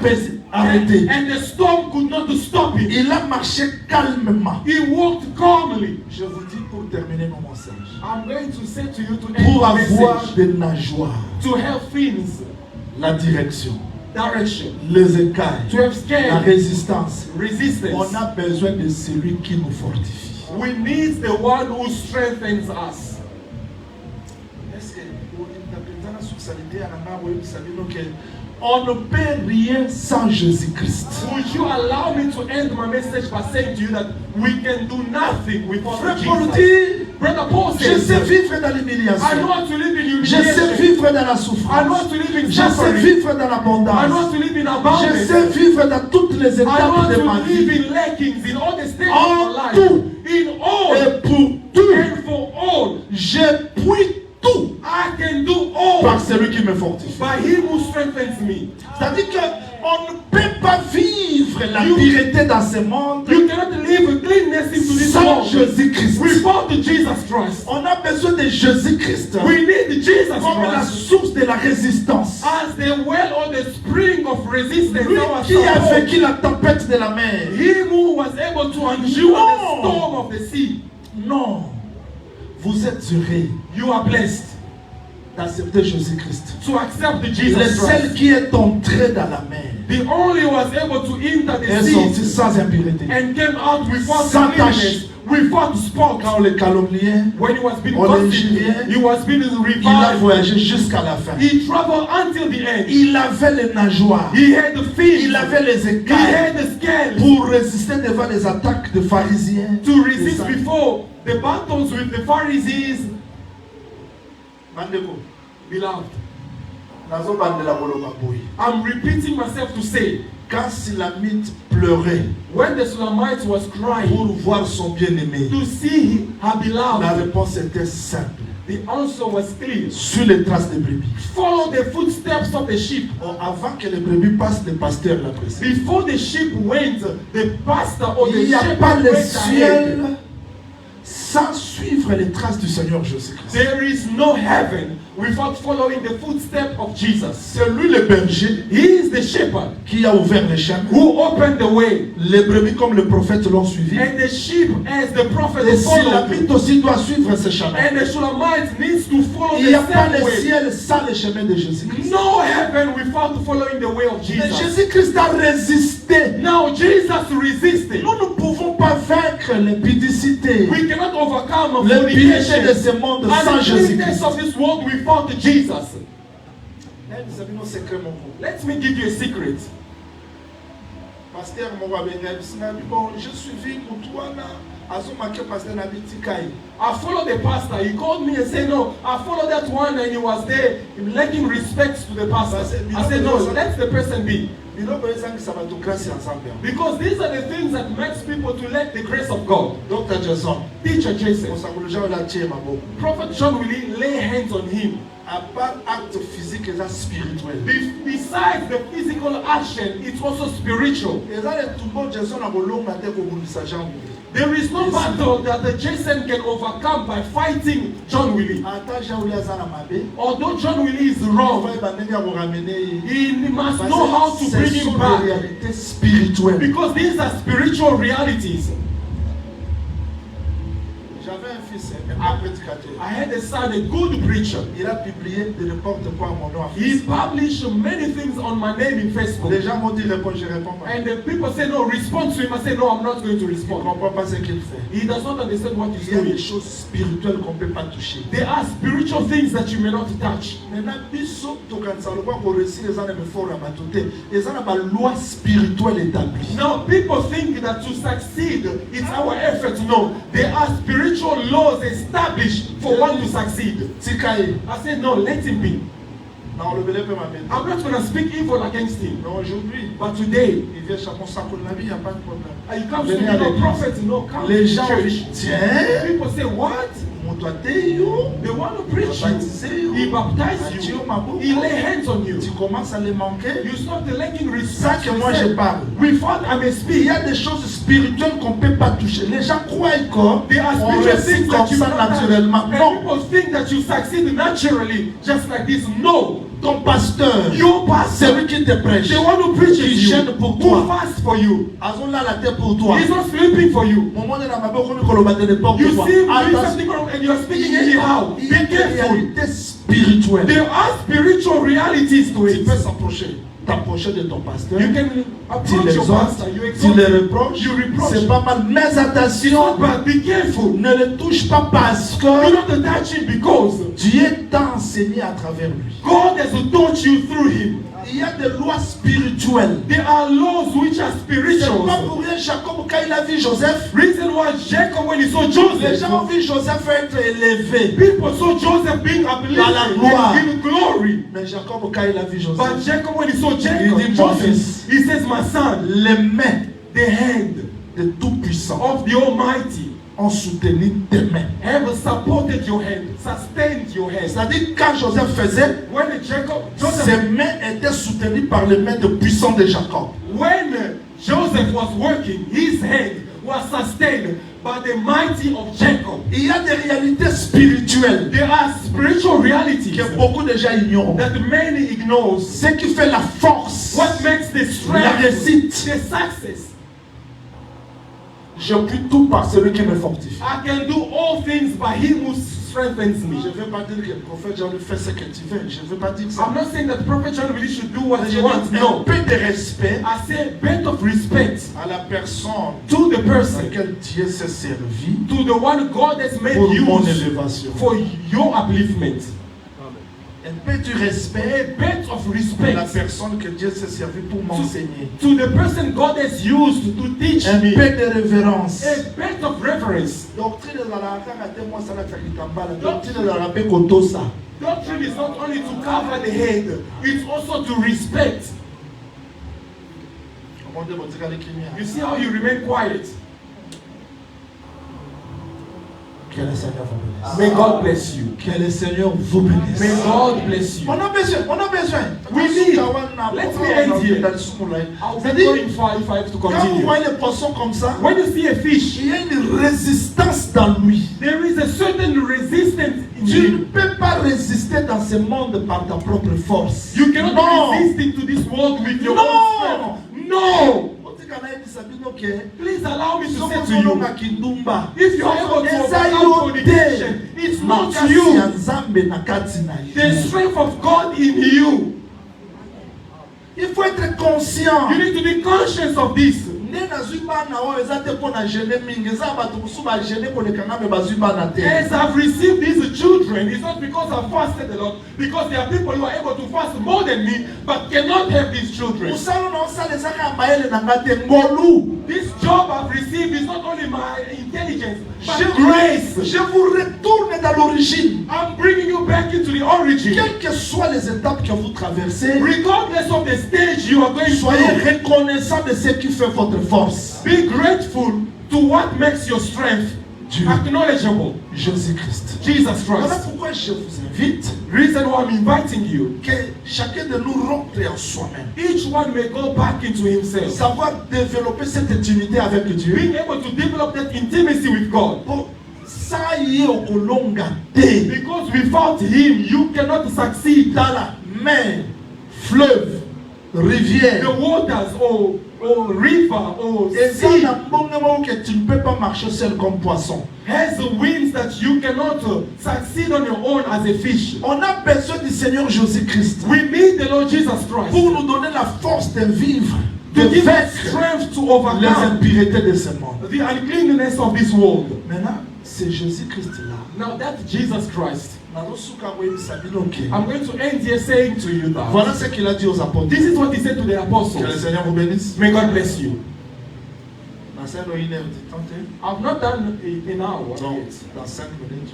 arrêté. And the storm could not stop him. Il a marché calmement. He walked calmly. Je vous dis pour terminer mon message. I'm going to say to you to end Pour the avoir message, des nageoires, to have fins, la direction, direction, les écailles, to have la scales, résistance, resistance. on a besoin de celui qui nous fortifie. We need the one who strengthens us. Est-ce que on ne peut rien sans Jésus-Christ. Would you allow me to end my message by saying to you that we can do nothing without Frère Paul Jesus? dit, Brother Paul je says, sais vivre dans I know l'humiliation. how to live in Je sais humiliation. vivre dans la I know souffrance. how to live in Je sais suffering. vivre dans I know l'abondance. how to live in Je abundance. sais vivre dans toutes les I know how étapes de ma to live vie. in lackings, in all the stages En of my tout. life. In all Et pour tout, and for all, je puis tout I can do all par celui qui me fortifie. by him who strengthens me. C'est-à-dire qu'on ne peut pas vivre vivre la pureté dans ce monde You cannot live cleanness into this sans world Jésus-Christ. without Jesus Christ. On a besoin de Jésus-Christ We need Jesus comme la Christ source de la résistance. as the well or the spring of resistance. Lui Our qui a support. vécu la tempête de la mer. Him who was able to endure No. the storm of the sea. Non. Vous êtes heureux You are blessed d'accepter Jésus-Christ. to accept the Le Jesus seul Christ. qui est entré dans la mer The only was able to enter the est sorti sea sans impureté. and came out without Sans cleanness, without spot. Quand on le calomniait, When he was being on gossiped, l'injuriait, he was being il a reviled. voyagé jusqu'à la fin. He traveled until the end. Il avait les nageoires. He had the feet. Il avait les He écailles had the scales pour résister devant les attaques des pharisiens. to resist Des before the battles with the Pharisees. Bandeko, Beloved, nazobandela koloba boye. I'm repeating myself to say, Quand Silamite pleurait when the Shulamite was crying pour voir son bien-aimé, to see her la beloved, réponse était simple. the answer was clear. Sur les traces des brebis. Follow the footsteps of the sheep. Avant que les brebis passent, le pasteur l'a précédé. Before the sheep went, the pastor or the Il n'y a shepherd pas le went ciel ahead. sans suivre les traces du Seigneur Jésus-Christ. There is no heaven without following the footsteps of Jesus. C'est lui le berger He is the shepherd qui a ouvert les chemins. who opened the way, Les brebis, comme le prophète, l'ont suivi. and the sheep, as the prophet, Et followed. Silamite aussi doit suivre ces chemins. And the Shulamite needs to follow Il n'y a the pas same le way. ciel sans le chemin de Jésus-Christ. No heaven without following the way of Mais Jesus. Jésus-Christ a résisté. Now Jesus resisted. Nous ne pouvons pas vaincre l'impudicité, We cannot overcome l'impureté de fornication ce monde and sans the Jésus-Christ. cleanness of this world without Jesus. Let me give you a secret. Pasteur bon, je suivi Moutouana, pasteur Nabitikai. I followed the pastor. He called me and said, no, I followed that one and he was there lacking respect to the pastor. I said, no, let the person be. Because these are the things that makes people to let the grace of God. Dr. Jason, Teacher Jason, Prophet, Prophet John will lay hands on him. à part acte physique et spirituel. Besides the physical action, it's also spiritual. There is no battle that the Jason can overcome by fighting John Willie. Although John Willie is wrong, he must know how to bring him back. Because these are spiritual realities. J'avais un fils, un prédicateur. I had a son, a good preacher. Il a publié de n'importe quoi à mon nom. He published many things on my name in Facebook. Les gens m'ont dit réponds, je réponds pas. And the people say no, respond to him. I say no, I'm not going to Il ne respond. comprend pas ce qu'il fait. He does not understand what he's Il y a des doing. choses spirituelles qu'on ne peut pas toucher. There are spiritual things that you may not touch. Maintenant, biso tokanisa loba ko réussir les gens me font rabatouter. Les gens ba loi spirituelle établie. Now people think that to succeed it's our effort. No, there are spiritual laws established for one to succeed. Tikaye. I said no, let him be. Non, le belé peut m'amener. I'm not going to speak evil against him. Non, aujourd'hui, But today, il vient chacun sa coule la vie, il n'y a pas de problème. he comes to me, no prophet, no come Les to gens church. tiens, People say what? mon toi t'es yo. They want to preach you. He baptized you. He lay hands on you. Tu commences à les manquer. You start lacking Ça respect. que moi je parle. Without I may Il speak. y a des choses spirituelles qu'on ne peut pas toucher. Les gens croient qu'on There are on spiritual réussit things comme that you ça cannot touch. naturellement. And Non, people think that you succeed naturally, just like this. No. ton pasteur, Your pastor, celui qui te prêche, they want to preach qui with you, gêne pour who toi, fast for you. Azon là la terre pour toi. He's not sleeping for you. Moment de la mabe comme koloba de n'importe You quoi. see him doing Attention, something wrong and you're speaking anyhow. il y a Be des careful. réalités spirituelles. There are spiritual realities to Tu it. peux t'approcher de ton pasteur. You can Tu approach les your pastor. You exhortes, tu exhort les him. reproches. You reproach. C'est pas mal. Mais attention, But be careful. ne le touche pas parce You que don't touch him because Dieu t'a enseigné à travers lui. God has taught you through him. Il y a des lois spirituelles. There are laws which are C'est spiritual. pas pour rien Jacob quand il a vu Joseph. Reason why Jacob, when he saw Les Joseph, gens ont vu Joseph être élevé. people saw Joseph being Dans la uplifted gloire. in glory. Mais Jacob quand il a vu Joseph, But Jacob, when he saw Il Jacob, dit, mon Joseph, fils. he says, my son, les mains the hand de Tout-Puissant of the Almighty ont soutenu tes mains. have supported your hand, sustained your hand. C'est-à-dire quand Joseph faisait, When Jacob, ses Joseph, mains étaient soutenues par les mains de puissants de Jacob. when Joseph was working, his hand was sustained by the mighty of Jacob. Il y a des réalités spirituelles There are spiritual realities que beaucoup de gens ignorent. that many ignore. Ce qui fait la force, What makes the la strength, réussite. the success? Je puis tout par celui qui me fortifie. I can do all things by him who strengthens Je me. ne veux pas dire que le prophète Jean fait ce que tu veux. Je ne veux pas dire ça. I'm not saying that Prophet John really should do what Je he wants. dis un No. peu de respect I say a bit of respect à la personne to the à person, laquelle Dieu s'est servi to the one God has made pour mon use élévation. for your upliftment. Un peu du respect A bit of à respect la personne que Dieu s'est servi pour m'enseigner. to the person God has used to teach Un me. peu de révérence. A bit of reverence. Doctrine ezalaka kaka te mwasi alata kitambala. Doctrine ezalaka mpe kotosa. Doctrine is not only to cover the head, it's also to respect. Comment dire, botikali kimia. You see how you remain quiet? Que le Seigneur vous bénisse. May God bless you. Que le Seigneur vous bénisse. May God bless you. On a besoin, on a besoin. We need. Let me end here. I'll be C'est-à-dire, going far if I have to quand vous continue. voyez les poissons comme ça, When you see a fish, il y a une résistance dans lui. there is a certain resistance in Tu ne you. peux pas résister dans ce monde par ta propre force. You cannot Non. resist into this world with your No. own strength. No! Please allow me to say to you, if you are able to overcome fornication, it's not you. The strength of God in you. Il faut être conscient. You need to be conscious of this. As I've received these children, it's not because I've fasted a lot, because there are people who are able to fast more than me, but cannot have these children. This job I've received is not only my intelligence, but grace. Je vous retourne dans l'origine. I'm bringing you back into the origin. Quelles que soient les étapes que vous traversez, Regardless of the stage you are going soyez through, reconnaissant de ce qui fait votre force. be grateful to what makes your strength Dieu. acknowledgeable. Jésus-Christ. Jesus Voilà Christ. pourquoi je vous invite Reason why I'm inviting you. que chacun de nous rentre en soi-même. Each one may go back into himself. Savoir développer cette intimité avec Dieu. Being able to develop that intimacy with God. Pour ça y est au kolonga te. Because without him, you cannot succeed. Dans la mer, fleuve, rivière. The waters or river or Et ça sea n'a pas que tu ne peux pas marcher seul comme poisson. has the winds that you cannot succeed on your own as a fish. On a besoin du Seigneur Jésus-Christ We need the Lord Jesus Christ pour nous donner la force de vivre, de to give us vaincre strength to les overcome impuretés de ce monde. the uncleanness of this world. Maintenant, c'est Jésus-Christ là. Now that Jesus Christ, I'm Voilà going to end here saying to you that ce qu'il a dit aux apôtres. this is what he said to the Que le apostles. Seigneur vous bénisse. May God bless you. Dans 5 minutes, I've not done an hour donc, yet. dans 5 minutes,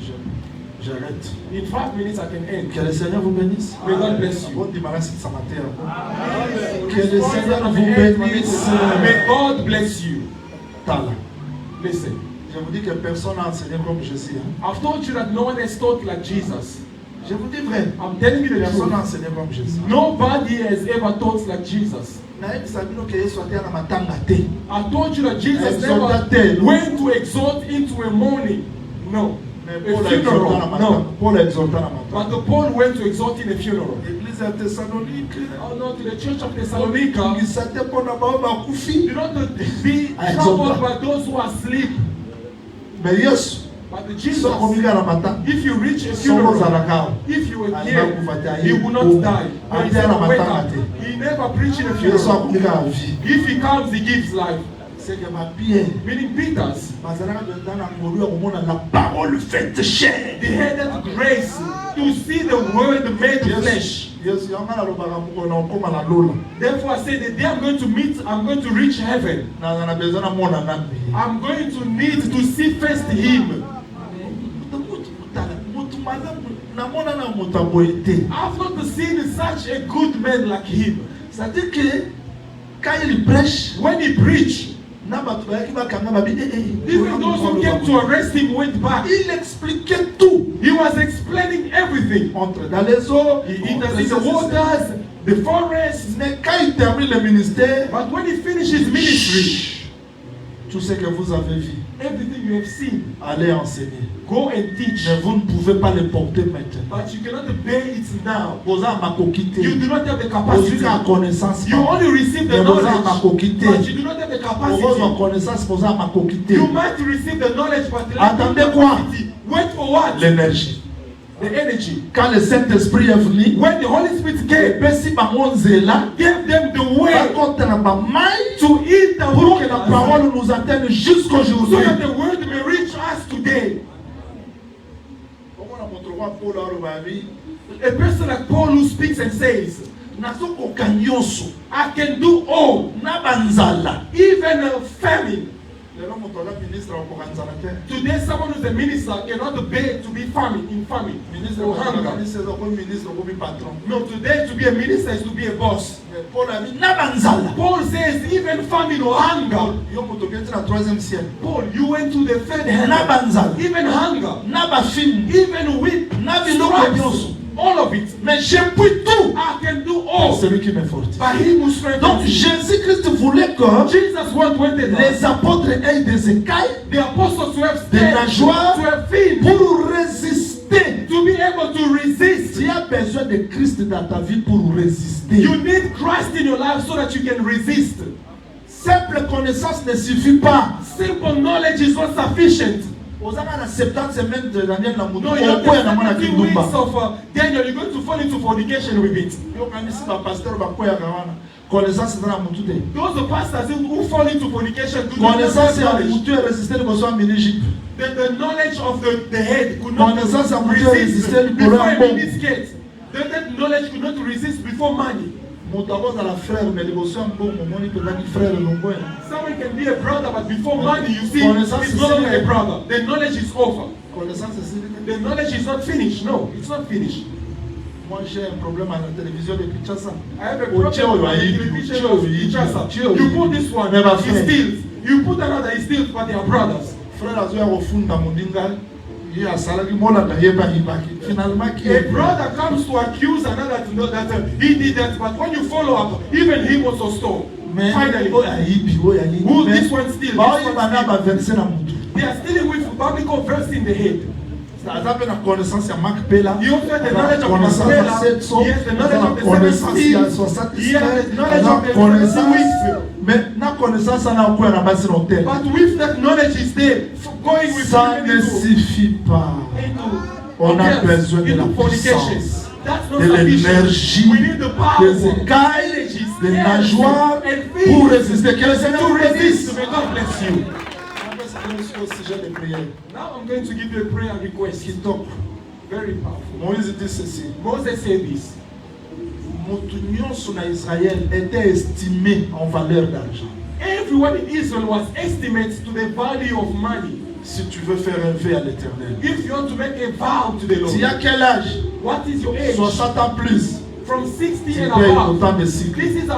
j'arrête. In 5 minutes I can end. Que le Seigneur vous bénisse. May God bless you. Bon dimanche, c'est ça matin. Que le Seigneur vous bénisse. May God bless you. Tala. Listen, Je vous dis que personne n'a enseigné comme Jésus. I've told you that no one has taught like Jesus. Je vous dis vrai. I'm telling you the Personne truth. n'a enseigné comme Jésus. Nobody has ever taught like Jesus. I I told you that Jesus Exalted. never went to exalt into a mourning. No. A funeral. No. Paul exalta la matin. But the Paul went to exalt in a funeral. L'église à Thessalonique. Oh no, to the church of Thessalonica. Il s'était pour d'abord bakufi. Do not be troubled by those who are asleep. Mais Yesu, But the ils Jesus, sont commis à la matin. if you reach a Somos à funeral, la cave. if you were Ah, here, il he will not die. But he Ante said, la wake matin up. matin. He never preached in a Ils sont funeral. commis à la vie. If he comes, he gives life. C'est que ma Pierre, Meaning Peter's, bazalaka dans la ngolu au monde la parole faite chair. they had that grace to see the word made flesh. Yesu yanga na lobaka moko na okoma na lola. Therefore, I say the day I'm going to meet, I'm going to reach heaven. Na besoin na mona ngambi. I'm going to need to see first him. namona na moto aboye te. I've not seen such a good man like him. C'est-à-dire que quand il prêche, When he preach, Even those who came to arrest him went back. Il expliquait tout. He was explaining everything. Entre dans les eaux, He does the waters, the forest. Mais quand il termine le ministère, But when he finished his ministry, tout ce que vous avez vu, everything you have seen, allez enseigner. go and teach. Mais vous ne pouvez pas le porter maintenant. But you cannot bear it now. Vous avez ma coquille. You do not have the Vous capacity. avez connaissance. You only receive the Mais vous avez ma knowledge, coquille. but you do not have the Vous capacity. avez connaissance. Vous avez ma coquille. You might receive the knowledge, but lack the Attendez quoi? capacity. Wait for what? L'énergie. The energy. Quand le Saint-Esprit est venu, When the Holy Spirit came, gave them the way to eat the pour que la waters, parole nous atteigne so jusqu'aujourd'hui. that the word may reach us today. A person like Paul who speaks and says, I can do all, even a famine. Today, someone who's a minister cannot bear to be famine, in famine, or hunger. No, today to be a minister is to be a boss. Paul says, even famine or hunger. Paul, you went to the third heaven. Even hunger, even whip, stripes, all of it. Mais je puis tout. I can do all. Celui qui me fortifie. By him who strengthens Donc me. Jésus-Christ voulait que Jesus wanted les apôtres aient des écailles, the apostles to have des strength, nageoires to have feet, pour résister. to be able to resist. Tu as besoin de Christ dans ta vie pour résister. You need Christ in your life so that you can resist. Simple connaissance ne suffit pas. Simple knowledge is not sufficient. Aux amas na 70 semaines de Daniel na mutu. No, you have 70 weeks of Daniel, you're going to fall into fornication with it. Yo kanisi ba pasteur ba koya kawana. Connaissance na mutu te. Those pastors who fall into fornication do not have Connaissance ya knowledge. mutu est résister le besoin en Égypte. The knowledge of the head could not Connaissance ya mutu est resist résister le before besoin a bon. miniskirt. That knowledge could not resist before money. Moutabo dans la frère mais le besoin bon mon peut pas frère longo. Someone can be a brother, but before money, you see, Connaissance it's no c'est longer a brother. The knowledge is over. Connaissance c'est The knowledge is not finished. No, it's not finished. Moi j'ai un problème à la télévision de Kinshasa. I have a problem with the television of Kinshasa. You put this one, Never he fail. steals. You put another, he steals, but they are brothers. Frère azoya kofunda mondinga ye asalaki molanda yeba hibaki. Finalement qui A brother comes to accuse another to know that he did that, but when you follow up, even he also stole. Mais Finally, who this one steals? They are stealing with biblical verse in the head. aza na connaissance ya Marc Pela. You also have the knowledge of Mark Pela. Yes, the knowledge of the connaissance ya 70. 60. Yes, the knowledge of the connaissance. 70. Mais na connaissance ana kwa na basi l'hôtel. But with that knowledge is there, going with Ça ne suffit pas. On a besoin de la puissance, de l'énergie, des écailles, des nageoires pour résister. Que le Seigneur vous bénisse. Now I'm going to give you a prayer request. Very powerful. Moïse dit ceci. Moses said this. Israël était estimé en valeur d'argent. Everyone in Israel was estimated to the value of money. Si tu veux faire un vœu à l'Éternel. If you want to make a vow to the Lord. Tu as quel âge? What is your age? 60 ans plus. From 60 Tu and payes above. autant de cycles. This is the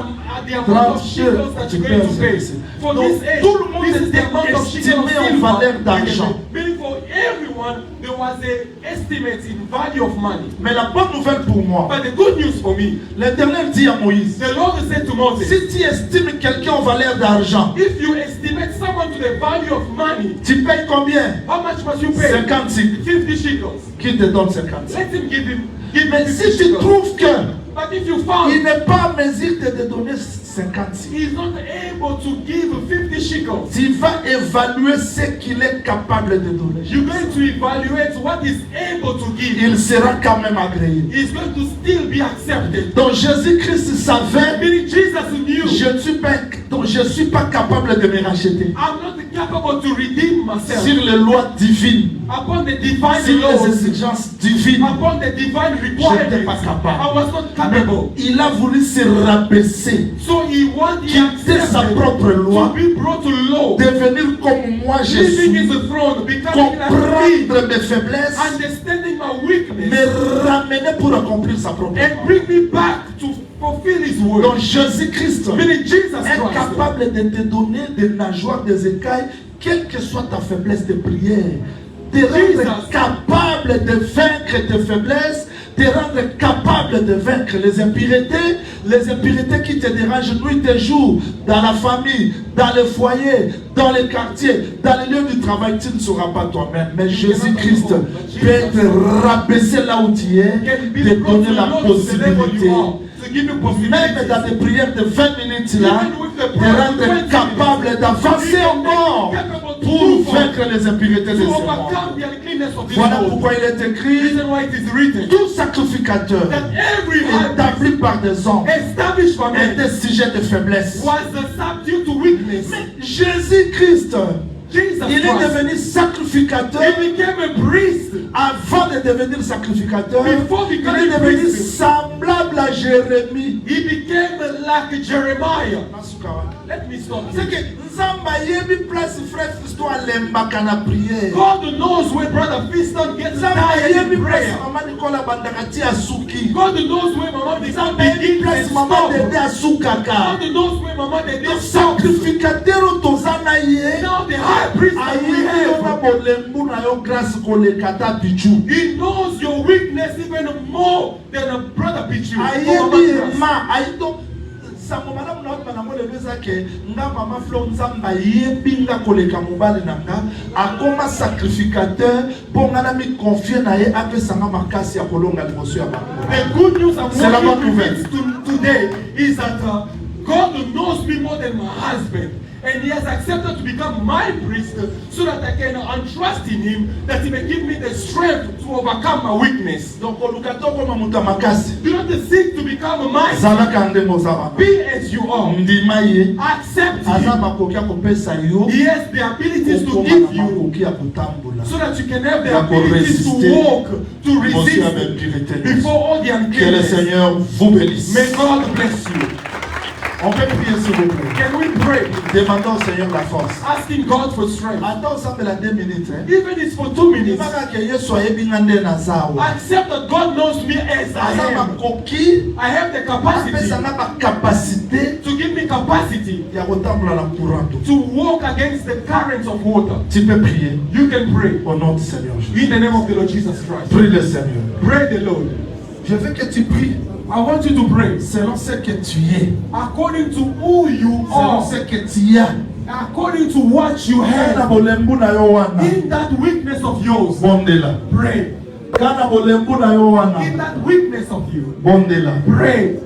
amount of shekels that you're going to pay. For Donc, this age, tout le monde this is the était amount of shekels of estimé en valeur d'argent. Meaning for everyone, there was an estimate in value of money. Mais la bonne nouvelle pour moi, But the good news for me, l'Éternel dit à Moïse, the Lord said to Moses, si tu estimes quelqu'un en valeur d'argent, if you estimate someone to the value of money, tu payes combien? how much must you pay? 50 cycles. 50 shekels. Qui te donne 50 cycles? Let him give me Mais 50 si tu shekels. trouves que But if you found il n'est pas en mesure de te donner 50 cycles, he's not able to give 50 shekels, tu vas évaluer ce qu'il est capable de donner. you're going to evaluate what he's able to give. Il sera quand même agréé. He's going to still be accepted. Donc Jésus-Christ savait, Meaning Jesus knew, je ne suis pas capable de me racheter. I'm not capable to redeem myself. Sur les lois divines, Upon the divine sur les laws, exigences divines, upon the divine je n'étais requirements, pas capable. I was not Mais capable. il a voulu se rabaisser, So he wanted quitter sa accepted propre loi, to be brought to law, devenir comme moi je living suis, his throne, becoming like me, comprendre mes faiblesses, understanding my weakness, me ramener pour accomplir sa propre and loi. bring me back to fulfill His word. Donc Jésus-Christ Meaning Jesus est Christ capable de te donner des nageoires, des écailles, quelle que soit ta faiblesse de prière. Te rendre capable de vaincre tes faiblesses, te rendre capable de vaincre les impuretés qui te dérangent nuit et jour, dans la famille, dans le foyer, dans les quartiers, dans les lieux du travail. Tu ne seras pas toi-même, mais Jésus-Christ peut te rabaisser là où tu es, te donner la possibilité, même dans des prières de 20 minutes là, te rendre capable d'avancer encore pour vaincre les impuretés des hommes. Voilà pourquoi il est écrit: tout sacrificateur établi par des hommes était sujet de faiblesse. Mais Jésus-Christ, il est devenu sacrificateur. Avant de devenir sacrificateur, il est devenu semblable à Jérémie. He became like Jeremiah. Let me stop C'est que God knows where Brother Fiston gets tired in prayer. God knows where Mama began begin and stop. God knows where Mama they did stop. Now the high priest that we have, he knows your weakness even more than a Brother Pichu. Sacrificateur pour me confier na ye apesanga makasi ya kolonga liboso ya bango. The good news I'm going to today is that God knows me more than my husband. And He has accepted to become my priest so that I can entrust in Him, that He may give me the strength to overcome my weakness. Donc do not seek to become my be as you are. Accept Him. He has the abilities to give you so that you can have the abilities to walk, to resist before all the uncleanness. May God bless you. On peut prier s'il vous plaît. Can we pray? Demandons au Seigneur la force. Asking God for strength. Attends, ça fait la 2 minutes. Even if it's for 2 minutes. Accept that God knows me as I am. I have the capacity to give me capacity to walk against the currents of water. Tu peux prier. You can pray. Au nom du Seigneur Jésus. In the name of the Lord Jesus Christ. Prie le Seigneur. Pray the Lord. Je veux que tu pries. I want you to pray selon ce que tu es, according to who you are, selon ce que tu as, according to what you have, in that weakness of yours. Pray. In that weakness of you, pray.